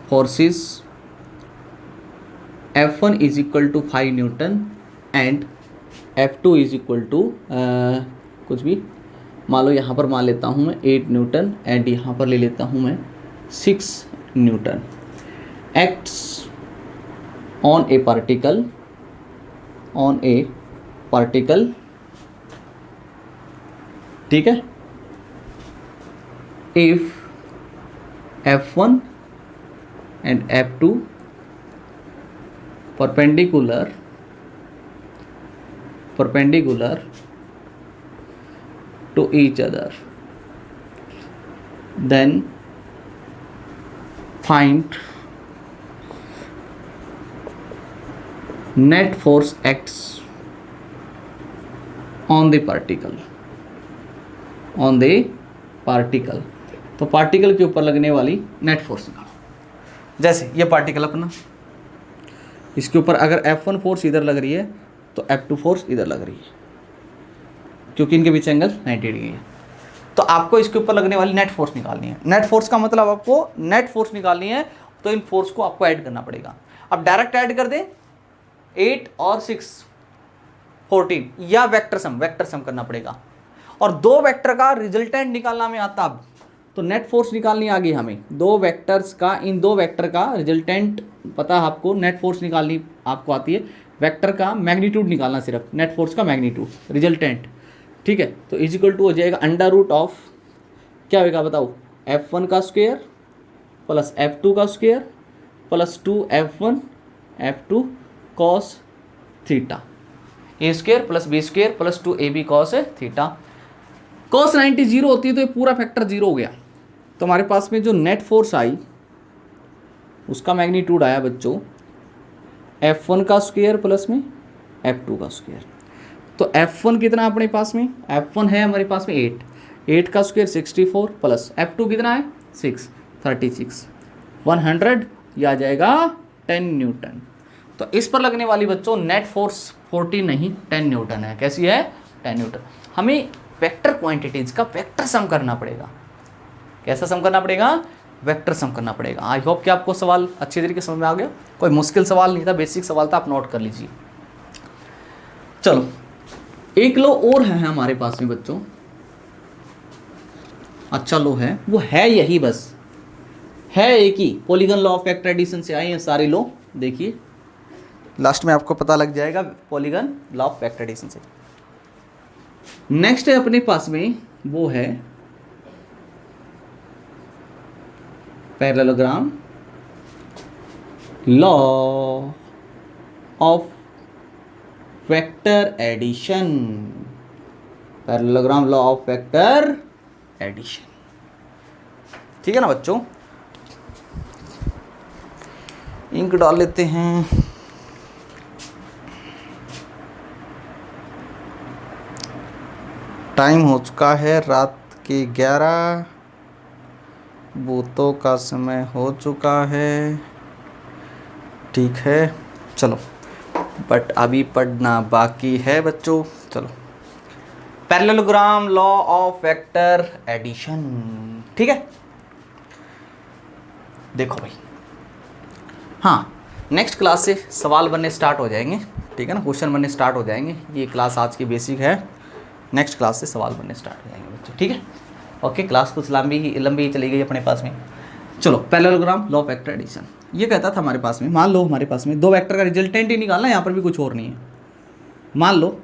forces F1 is equal to 5 newton and F2 is equal to कुछ भी, मान लो यहाँ पर मान लेता हूँ मैं 8 न्यूटन एंड यहाँ पर ले लेता हूँ मैं 6 Newton, acts on A particle, ठीक है। If F1 and F2 perpendicular to each other, then find net force acts on the particle, तो पार्टिकल के ऊपर लगने वाली नेट फोर्स निकालो। जैसे ये पार्टिकल अपना, इसके ऊपर अगर F1 फोर्स इधर लग रही है तो F2 फोर्स इधर लग रही है, क्योंकि इनके बीच एंगल 90 डिग्री है। तो आपको इसके ऊपर लगने वाली नेट फोर्स निकालनी है। नेट फोर्स का मतलब आपको नेट फोर्स निकालनी है, तो इन फोर्स को आपको ऐड करना पड़ेगा। अब डायरेक्ट ऐड कर दें 8 और 6 14, या वेक्टर सम करना पड़ेगा। और दो वेक्टर का रिजल्टेंट निकालना में आता, अब तो नेट फोर्स निकालनी आ गई हमें, दो वेक्टर्स का, इन दो वेक्टर का रिजल्टेंट पता है आपको, नेट फोर्स निकालनी आपको आती है। वेक्टर का मैग्नीट्यूड निकालना, सिर्फ नेट फोर्स का मैग्नीट्यूड, रिजल्टेंट, ठीक है। तो इज इक्वल टू हो जाएगा अंडर रूट ऑफ, क्या होगा बताओ, F1 का स्क्वायर प्लस F2 का square plus 2F1 F2 cos theta, A square plus B square plus 2ab cos theta. cos 90 zero होती है तो ये पूरा फैक्टर जीरो हो गया। तो हमारे पास में जो नेट फोर्स आई उसका मैग्नीट्यूड आया बच्चों F1 का स्क्वायर प्लस में F2 का स्क्वायर। तो F1 कितना है अपने पास में, F1 है हमारे पास में 8 का स्क्वायर 64 प्लस F2 कितना है 6 36 100, यह आ जाएगा 10 न्यूटन। तो इस पर लगने वाली बच्चों नेट फोर्स 40 नहीं 10 न्यूटन है। कैसी है? 10 न्यूटन। हमें वेक्टर क्वांटिटीज का वेक्टर सम करना पड़ेगा। कैसा सम करना पड़ेगा? वेक्टर सम करना पड़ेगा। आई होप कि आपको सवाल अच्छी तरीके से समझ में आ गया। कोई मुश्किल सवाल नहीं था, बेसिक सवाल था, आप नोट कर लीजिए। चलो एक लॉ और है हमारे पास में बच्चों, अच्छा लॉ है, वो है यही, बस है एक ही, polygon law of vector addition से आई है सारी लॉ। देखिए लास्ट में आपको पता लग जाएगा polygon law of vector addition से। नेक्स्ट है अपने पास में वो है parallelogram law of vector addition. Parallelogram law of vector addition, ठीक है ना बच्चों। इंक डाल लेते हैं। टाइम हो चुका है रात के 11, बूतों का समय हो चुका है, ठीक है। चलो बट अभी पढ़ना बाकी है बच्चों। चलो parallelogram law of vector addition, ठीक है। देखो भाई, हाँ नेक्स्ट क्लास से सवाल बनने स्टार्ट हो जाएंगे, ठीक है ना, क्वेश्चन बनने स्टार्ट हो जाएंगे। ये क्लास आज की बेसिक है, नेक्स्ट क्लास से सवाल बनने स्टार्ट हो जाएंगे बच्चों, ठीक है। ओके, क्लास कुछ लंबी ही चली गई अपने पास में। चलो parallelogram law of vector addition ये कहता था हमारे पास में, मान लो हमारे पास में दो वेक्टर का रिजल्टेंट ही निकालना है, यहाँ पर भी कुछ और नहीं है। मान लो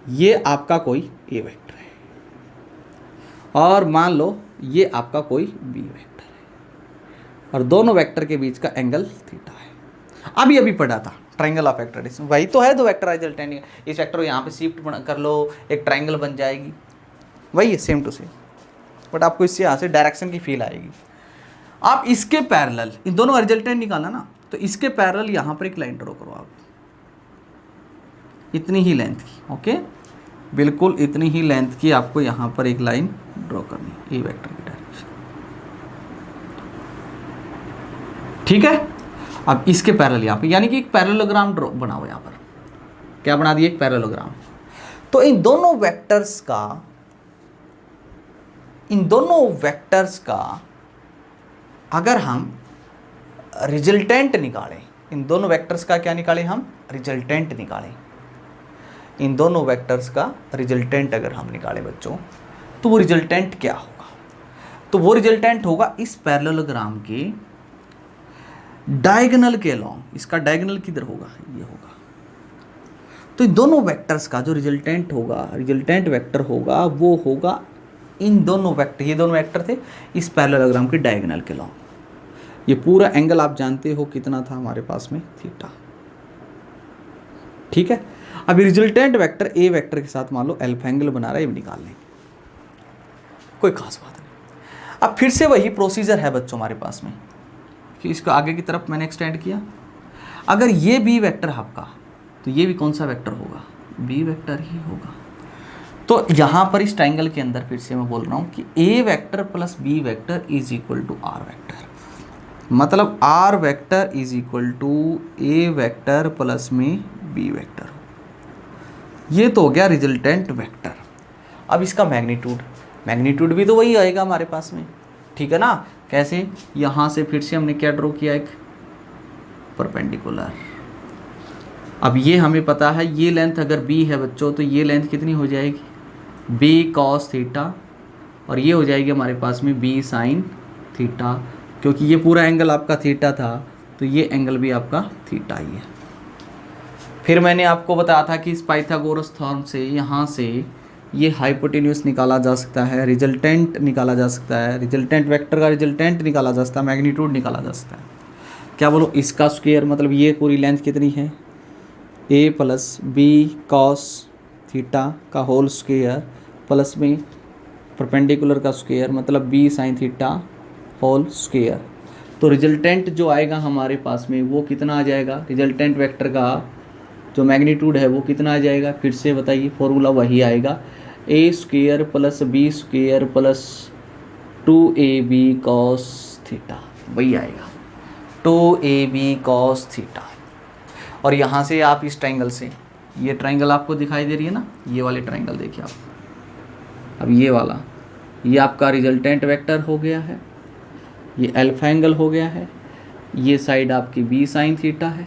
ये आपका कोई ए वेक्टर है और मान लो ये आपका कोई बी वेक्टर है और दोनों वेक्टर के बीच का एंगल थीटा है। अभी पढ़ा था ट्रायंगल ऑफ वेक्टर एडिशन, वही तो है दो वेक्टर रिजल्टेंट। इस वेक्टर को यहाँ पे शिफ्ट कर लो, एक ट्रायंगल बन जाएगी, वही है सेम टू सेम, बट आपको इससे यहाँ से डायरेक्शन की फील आएगी। आप इसके पैरेलल इन दोनों का रिजल्टेंट निकालना ना, तो इसके पैरेलल यहाँ पर एक लाइन ड्रॉ करो आप, इतनी ही लेंथ की, ओके, बिल्कुल इतनी ही लेंथ की आपको यहाँ पर एक लाइन ड्रॉ करनी है, ए वेक्टर की डायरेक्शन, ठीक है। अब इसके पैरेलल यहाँ पे, यानी कि एक पैरेललोग्राम ड्रॉ बनाओ यहाँ पर, क्या बना दिए? एक पैरेललोग्राम। तो इन दोनों वेक्टर्स का अगर हम रिजल्टेंट निकालें, इन दोनों वेक्टर्स का क्या निकालें हम? रिजल्टेंट निकालें। इन दोनों वेक्टर्स का रिजल्टेंट अगर हम निकालें बच्चों, तो वो रिजल्टेंट क्या होगा? तो वो रिजल्टेंट होगा इस पैरेललोग्राम के डायगोनल के अलॉन्ग। इसका डायगोनल किधर होगा? ये होगा। तो इन दोनों वेक्टर्स का जो रिजल्टेंट होगा, रिजल्टेंट वेक्टर होगा, वो होगा इन दोनों वेक्टर, ये दोनों वेक्टर थे इस पैरेललोग्राम के डायगोनल के अलॉन्ग। ये पूरा एंगल आप जानते हो कितना था हमारे पास में? थीटा, ठीक है। अब रिजल्टेंट वेक्टर ए वेक्टर के साथ मान लो अल्फा एंगल बना रहा है, ये भी निकाल लेंगे, कोई खास बात नहीं। अब फिर से वही प्रोसीजर है बच्चों हमारे पास में कि इसको आगे की तरफ मैंने एक्सटेंड किया। अगर ये बी वेक्टर आपका, तो ये भी कौन सा वेक्टर होगा? बी वेक्टर ही होगा। तो यहाँ पर इस ट्रायंगल के अंदर फिर से मैं बोल रहा हूँ कि A vector plus B vector is equal to R vector, मतलब R vector is equal to A vector plus में बी वेक्टर। ये तो हो गया रिजल्टेंट वेक्टर। अब इसका मैग्नीट्यूड भी तो वही आएगा हमारे पास में, ठीक है ना। कैसे? यहाँ से फिर से हमने क्या ड्रॉ किया? एक परपेंडिकुलर। अब ये हमें पता है, ये लेंथ अगर b है बच्चों, तो ये लेंथ कितनी हो जाएगी? b cos थीटा, और ये हो जाएगी हमारे पास में b sin थीटा, क्योंकि ये पूरा एंगल आपका थीटा था, तो ये एंगल भी आपका थीटा ही है। फिर मैंने आपको बताया था कि इस पाइथागोरस थ्योरम से यहाँ से ये हाइपोटेन्यूस निकाला जा सकता है, रिजल्टेंट निकाला जा सकता है, रिजल्टेंट वेक्टर का रिजल्टेंट निकाला जा सकता है, मैग्नीट्यूड निकाला जा सकता है। क्या बोलो? इसका स्क्वायर, मतलब ये पूरी लेंथ कितनी है? a plus B cos theta का होल स्क्वायर प्लस में परपेंडिकुलर का स्क्वायर, मतलब b sine theta whole square. तो रिजल्टेंट जो आएगा हमारे पास में वो कितना आ जाएगा? रिजल्टेंट वेक्टर का जो मैग्नीट्यूड है वो कितना आ जाएगा? फिर से बताइए, फॉर्मूला वही आएगा, a square plus B square plus 2ab cos theta, वही आएगा 2ab कॉस थीटा। और यहाँ से आप इस ट्राइंगल से, ये ट्राइंगल आपको दिखाई दे रही है ना, ये वाले ट्राइंगल देखिए आप, अब ये वाला, ये आपका रिजल्टेंट वेक्टर हो गया है, ये अल्फा एंगल हो गया है, ये साइड आपकी बी साइन थीटा है,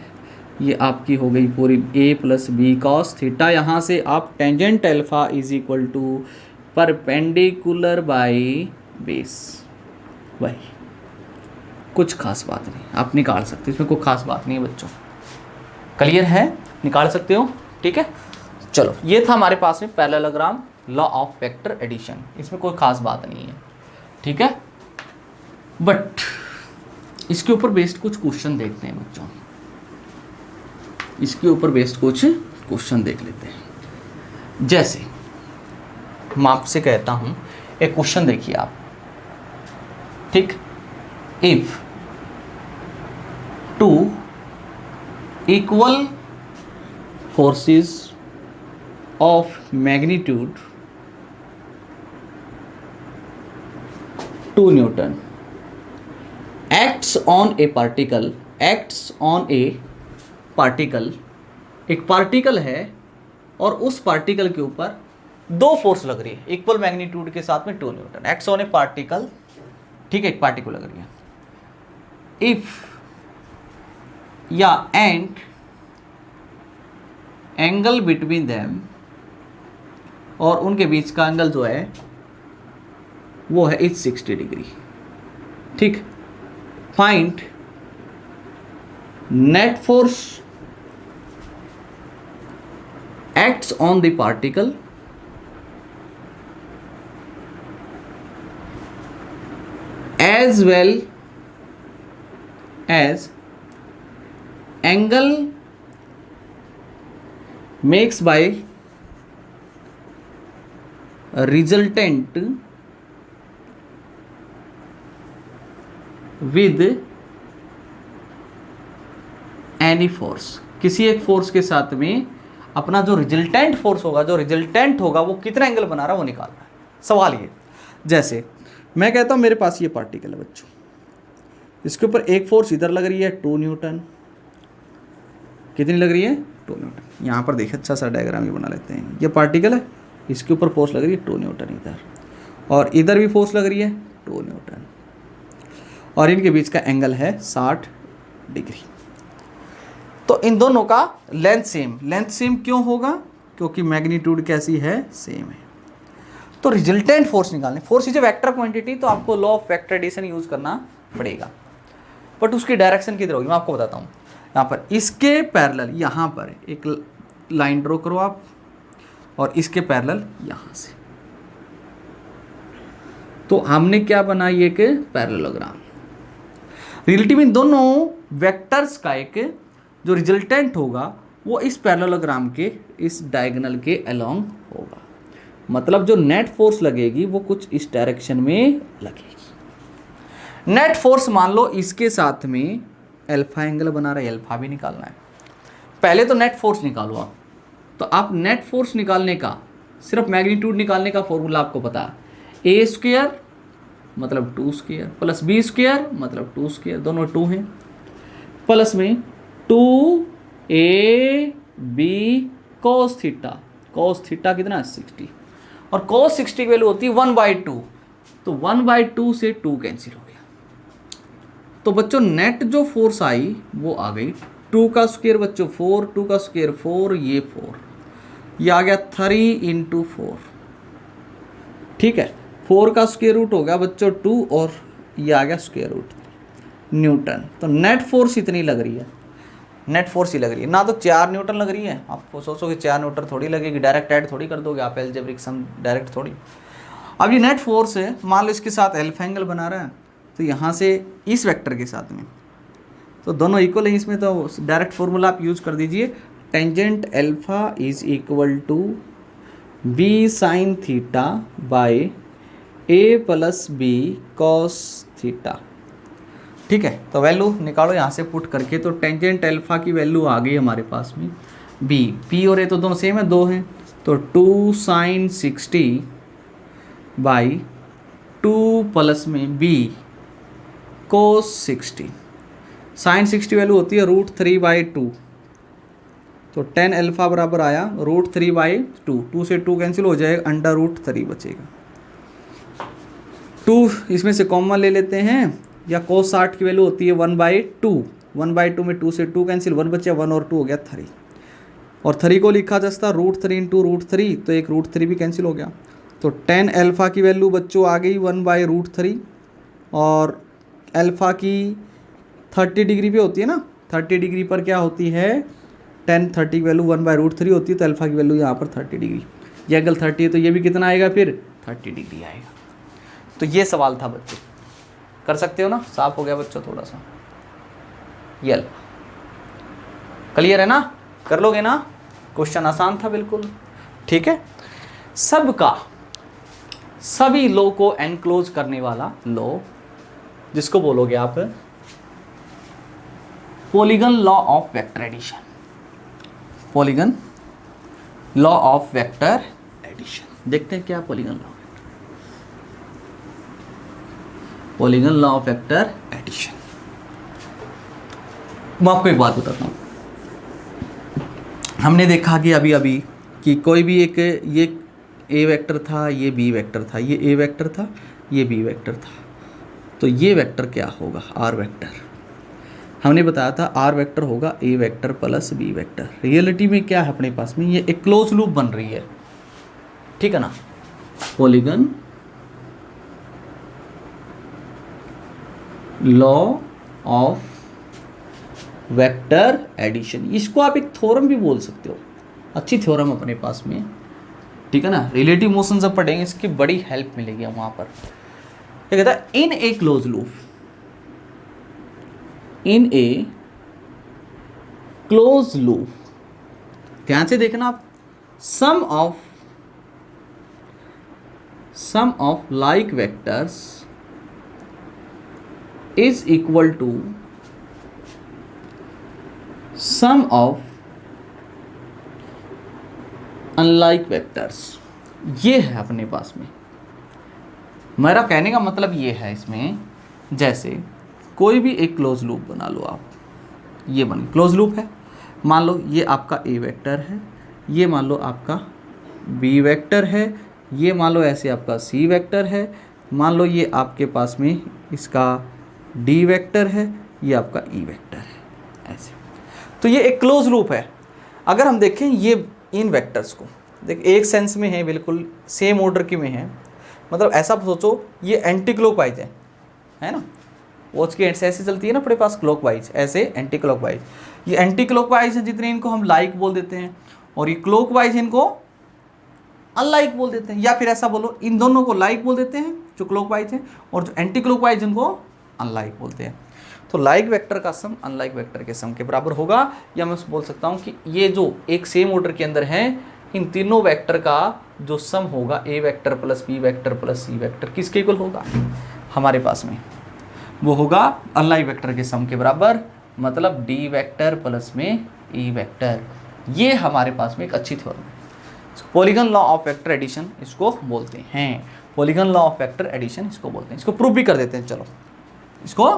ये आपकी हो गई पूरी A plus B cos theta. यहाँ से आप tangent alpha is equal to perpendicular by base, वही, कुछ खास बात नहीं, आप निकाल सकते, इसमें कोई खास बात नहीं है बच्चों, क्लियर है, निकाल सकते हो, ठीक है। चलो ये था हमारे पास में parallelogram, law of vector addition, इसमें कोई खास बात नहीं है, ठीक है। बट इसके ऊपर बेस्ड कुछ क्वेश्चन देखते हैं बच्चों, इसके ऊपर बेस्ड कुछ क्वेश्चन देख लेते हैं। जैसे मैं आपसे कहता हूं, एक क्वेश्चन देखिए आप, ठीक, if two equal forces of magnitude 2 Newton acts on a particle, एक पार्टिकल है और उस पार्टिकल के ऊपर 2 फोर्स लग रही है इक्वल मैग्नीट्यूड के साथ में 2 Newton, acts on A particle, ठीक है, एक पार्टिकल लग रही है, इफ या एंड एंगल बिटवीन देम, और उनके बीच का एंगल जो है वो है इज 60 डिग्री, ठीक। Find net force acts on the particle as well as angle makes by resultant with any force, किसी एक फोर्स के साथ में अपना जो रिजल्टेंट फोर्स होगा, जो रिजल्टेंट होगा वो कितना एंगल बना रहा है वो निकालना है। सवाल ये, जैसे मैं कहता हूं मेरे पास ये पार्टिकल है बच्चों, इसके ऊपर एक फोर्स इधर लग रही है 2 न्यूटन, कितनी लग रही है 2 न्यूटन। यहाँ पर देखिए अच्छा सा डायग्राम ये बना लेते हैं, ये पार्टिकल है, इसके ऊपर फोर्स लग रही है 2 न्यूटन इधर, और इधर भी फोर्स लग रही है 2 न्यूटन, और इनके बीच का एंगल है 60 डिग्री। तो इन दोनों का लेंथ सेम क्यों होगा, क्योंकि मैग्नीट्यूड कैसी है, सेम है। तो रिजल्टेंट फोर्स निकालने, force is a vector quantity, तो आपको law of vector addition use करना पड़ेगा, बट उसकी डायरेक्शन किधर होगी मैं आपको बताता हूँ। यहाँ पर इसके पैरेलल यहाँ पर एक लाइन ड्रॉ करो आप, और इसके पैरेलल यहाँ से, तो हमने क्या बनाई, एक पैरेललोग्राम। रिलेटिव इन दोनों वेक्टर्स का एक जो रिजल्टेंट होगा वो इस पैरेललोग्राम के इस डायगोनल के अलोंग होगा, मतलब जो नेट फोर्स लगेगी वो कुछ इस डायरेक्शन में लगेगी। नेट फोर्स मान लो इसके साथ में अल्फा एंगल बना रहा है, अल्फा भी निकालना है। पहले तो नेट फोर्स निकालो आप, तो आप नेट फोर्स निकालने का, सिर्फ मैग्नीट्यूड निकालने का फॉर्मूला आपको पता है, ए स्क्वायर मतलब 2 स्क्वायर प्लस बी स्क्वायर मतलब 2 स्क्वायर, दोनों 2 हैं, प्लस में 2ab cos थीटा कितना 60, और cos 60 की वैल्यू होती है 1/2, तो 1/2 से 2 कैंसिल हो गया। तो बच्चों नेट जो फोर्स आई वो आ गई 2 का स्क्वायर बच्चों 4, 2 का स्क्वायर 4, ये 4, ये आ गया 3 × 4, ठीक है। 4 का स्क्वायर रूट हो गया बच्चों 2, और ये आ गया स्क्वायर रूट न्यूटन। तो नेट फोर्स इतनी लग रही है, नेट फोर्स ही लग रही है ना, तो 4 न्यूटन लग रही है। आप सोचोगे 4 न्यूटन थोड़ी लगेगी, डायरेक्ट ऐड थोड़ी कर दोगे आप, अलजेब्रिक सम डायरेक्ट थोड़ी। अब ये नेट फोर्स है, मान लो इसके साथ अल्फा एंगल बना रहा है, तो यहाँ से इस वेक्टर के साथ में, तो दोनों इक्वल है इसमें, तो डायरेक्ट फॉर्मूला आप यूज कर दीजिए, tangent alpha is equal to B sine theta by A plus B cos theta, ठीक है। तो वैल्यू निकालो यहाँ से पुट करके, तो टेंजेंट अल्फा की वैल्यू आ गई हमारे पास में बी, पी और ए तो दोनों सेम है, 2 हैं, तो 2 sin 60 बाई 2 प्लस में बी cos 60, sin 60 वैल्यू होती है √3/2, तो टेन अल्फ़ा बराबर आया √3/2, 2 से 2 कैंसिल हो जाएगा, √3 बचेगा। 2 इसमें से कॉमन ले लेते हैं, या cos 60 की वैल्यू होती है 1/2, 1/2 में 2 से 2 कैंसिल, 1 बचे, 1 और 2 हो गया 3, और 3 को लिखा जा सकता √3 इंटू √3, तो एक √3 भी कैंसिल हो गया। तो टेन अल्फ़ा की वैल्यू बच्चों आ गई 1/√3, और अल्फ़ा की 30 डिग्री पे होती है ना, 30 डिग्री पर क्या होती है, टेन 30 की वैल्यू 1/√3 होती है, तो अल्फ़ा की वैल्यू यहाँ पर 30 डिग्री, ये एंगल 30 है, तो ये भी कितना आएगा फिर 30 डिग्री आएगा। तो ये सवाल था बच्चों, कर सकते हो ना, साफ हो गया बच्चों थोड़ा सा, ये अल्फ़ा क्लियर है ना, कर लोगे ना, क्वेश्चन आसान था बिल्कुल, ठीक है। सबका सभी लॉ को एनक्लोज करने वाला लॉ, जिसको बोलोगे आप polygon law of vector addition, polygon law of vector addition. देखते हैं क्या polygon law, polygon law of vector addition. मैं आपको एक बात बताता हूँ, हमने देखा कि अभी अभी कि कोई भी एक, ये ए वेक्टर था, ये बी वेक्टर था, ये ए वेक्टर था, ये बी वेक्टर था, तो ये वेक्टर क्या होगा, आर वेक्टर। हमने बताया था आर वेक्टर होगा A vector plus B vector. Reality में क्या है अपने पास में, ये एक क्लोज लूप बन रही है, ठीक है ना, polygon law of vector addition, इसको आप एक थ्योरम भी बोल सकते हो, अच्छी थ्योरम अपने पास में, ठीक है ना। रिलेटिव मोशन जब पढ़ेंगे इसकी बड़ी हेल्प मिलेगी वहां पर। क्या कहता है, in a close loop, in a close loop, ध्यान से देखना आप, sum of like vectors is equal to sum of unlike vectors. ये है अपने पास में, मेरा कहने का मतलब ये है इसमें, जैसे कोई भी एक क्लोज लूप बना लो आप, ये बन क्लोज लूप है, मान लो ये आपका ए वेक्टर है, ये मान लो आपका बी वेक्टर है, ये मान लो ऐसे आपका सी वेक्टर है, मान लो ये आपके पास में इसका डी वेक्टर है, ये आपका ई वेक्टर है, ऐसे। तो ये एक क्लोज लूप है। अगर हम देखें ये इन वेक्टर्स को, देख एक सेंस में है, बिल्कुल सेम ऑर्डर की में है, मतलब ऐसा सोचो ये एंटी क्लॉकवाइज है ना, वॉच की ऐसे चलती है ना अपने पास क्लॉकवाइज, ऐसे एंटी क्लॉकवाइज, ये एंटी क्लॉकवाइज है जितने, इनको हम लाइक बोल देते हैं, और ये क्लॉकवाइज इनको अनलाइक बोल देते हैं, या फिर ऐसा बोलो इन दोनों को लाइक बोल देते हैं जो क्लॉकवाइज है, और जो एंटी क्लॉकवाइज इनको अनलाइक बोलते हैं। तो लाइक वेक्टर का सम अनलाइक वेक्टर के सम के बराबर होगा, या मैं बोल सकता हूँ कि ये जो एक सेम ऑर्डर के अंदर है, इन तीनों वेक्टर का जो सम होगा A vector plus B vector plus C vector किसके इक्वल होगा, हमारे पास में वो होगा अनलाइक वेक्टर के सम के बराबर, मतलब डी वेक्टर प्लस में ई वेक्टर। ये हमारे पास में एक अच्छी थ्योरम है, polygon law of vector addition इसको बोलते हैं, polygon law of vector addition इसको बोलते हैं। इसको प्रूफ भी कर देते हैं, चलो इसको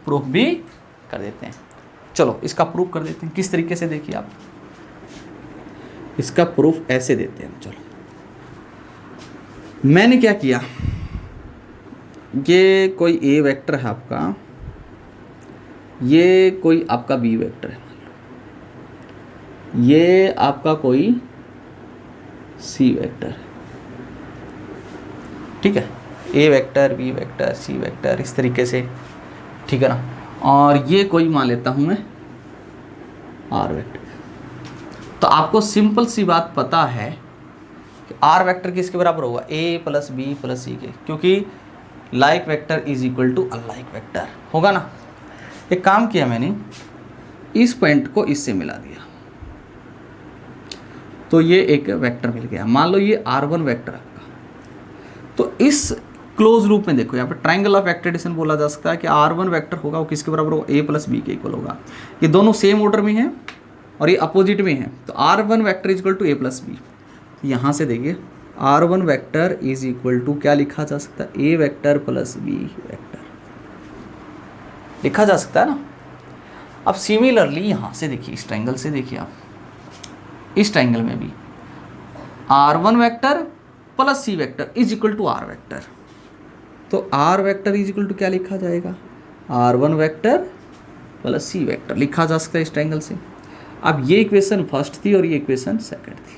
प्रूफ भी कर देते हैं, चलो इसका प्रूफ कर देते हैं। किस तरीके से, देखिए आप, इसका प्रूफ ऐसे देते हैं। चलो मैंने क्या किया, ये कोई ए वेक्टर है आपका, ये कोई आपका बी वेक्टर है, ये आपका कोई सी वेक्टर है, ठीक है, A vector B vector C vector इस तरीके से, ठीक है ना, और ये कोई मान लेता हूं मैं आर वेक्टर। तो आपको सिंपल सी बात पता है कि आर वेक्टर किसके बराबर होगा, A plus B plus C के, क्योंकि like vector is equal to unlike vector होगा ना। एक काम किया मैंने, इस पॉइंट को इससे मिला दिया, तो ये एक वेक्टर मिल गया। मान लो ये R1 वेक्टर आपका, तो इस क्लोज लूप में देखो यहाँ पर ट्राइंगल ऑफ वेक्टर एडिशन बोला जा सकता है कि R1 वेक्टर होगा वो किसके बराबर होगा, ए प्लस बी के इक्वल होगा। ये दोनों सेम ऑर्डर में हैं और ये अपोजिट में है, तो R1 vector is equal to A plus B. यहाँ से देखिए R1 vector is equal to क्या लिखा जा सकता है, A vector plus B vector लिखा जा सकता है ना। अब सिमिलरली यहाँ से देखिए, इस ट्राइंगल से देखिए आप, इस ट्राइंगल में भी R1 vector plus C vector is equal to R vector. तो R vector is equal to क्या लिखा जाएगा, R1 vector plus C vector लिखा जा सकता है इस ट्राइंगल से। अब ये इक्वेशन फर्स्ट थी और ये इक्वेशन सेकंड थी,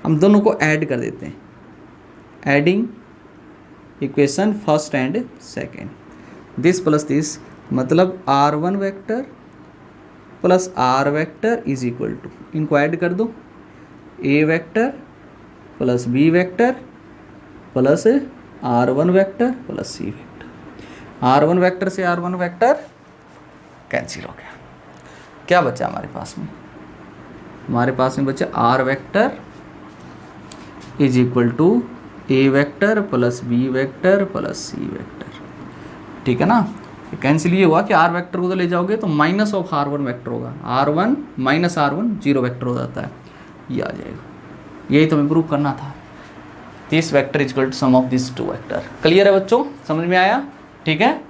हम दोनों को ऐड कर देते हैं, adding equation first and second, this plus this, मतलब R1 vector plus R vector is equal to, इनको ऐड कर दो, A vector plus B vector plus R1 vector plus C vector. R1 vector से R1 vector cancel हो गया, क्या बचा हमारे पास में, हमारे पास में बचा R vector is equal to A vector plus B vector plus C vector. ठीक है ना, कैंसिल ये हुआ कि R वेक्टर को तो ले जाओगे तो माइनस ऑफ R1 वेक्टर होगा, R1 minus R1 zero vector हो जाता है, ये आ जाएगा। यही तो हमें प्रूव करना था, this vector is equal to sum of this two vector. Clear है बच्चों, समझ में आया? ठीक है,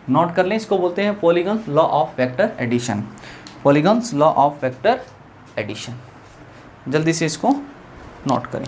नोट कर लें, इसको बोलते हैं polygon law of vector addition, polygons law of vector addition. जल्दी से इसको नोट करें।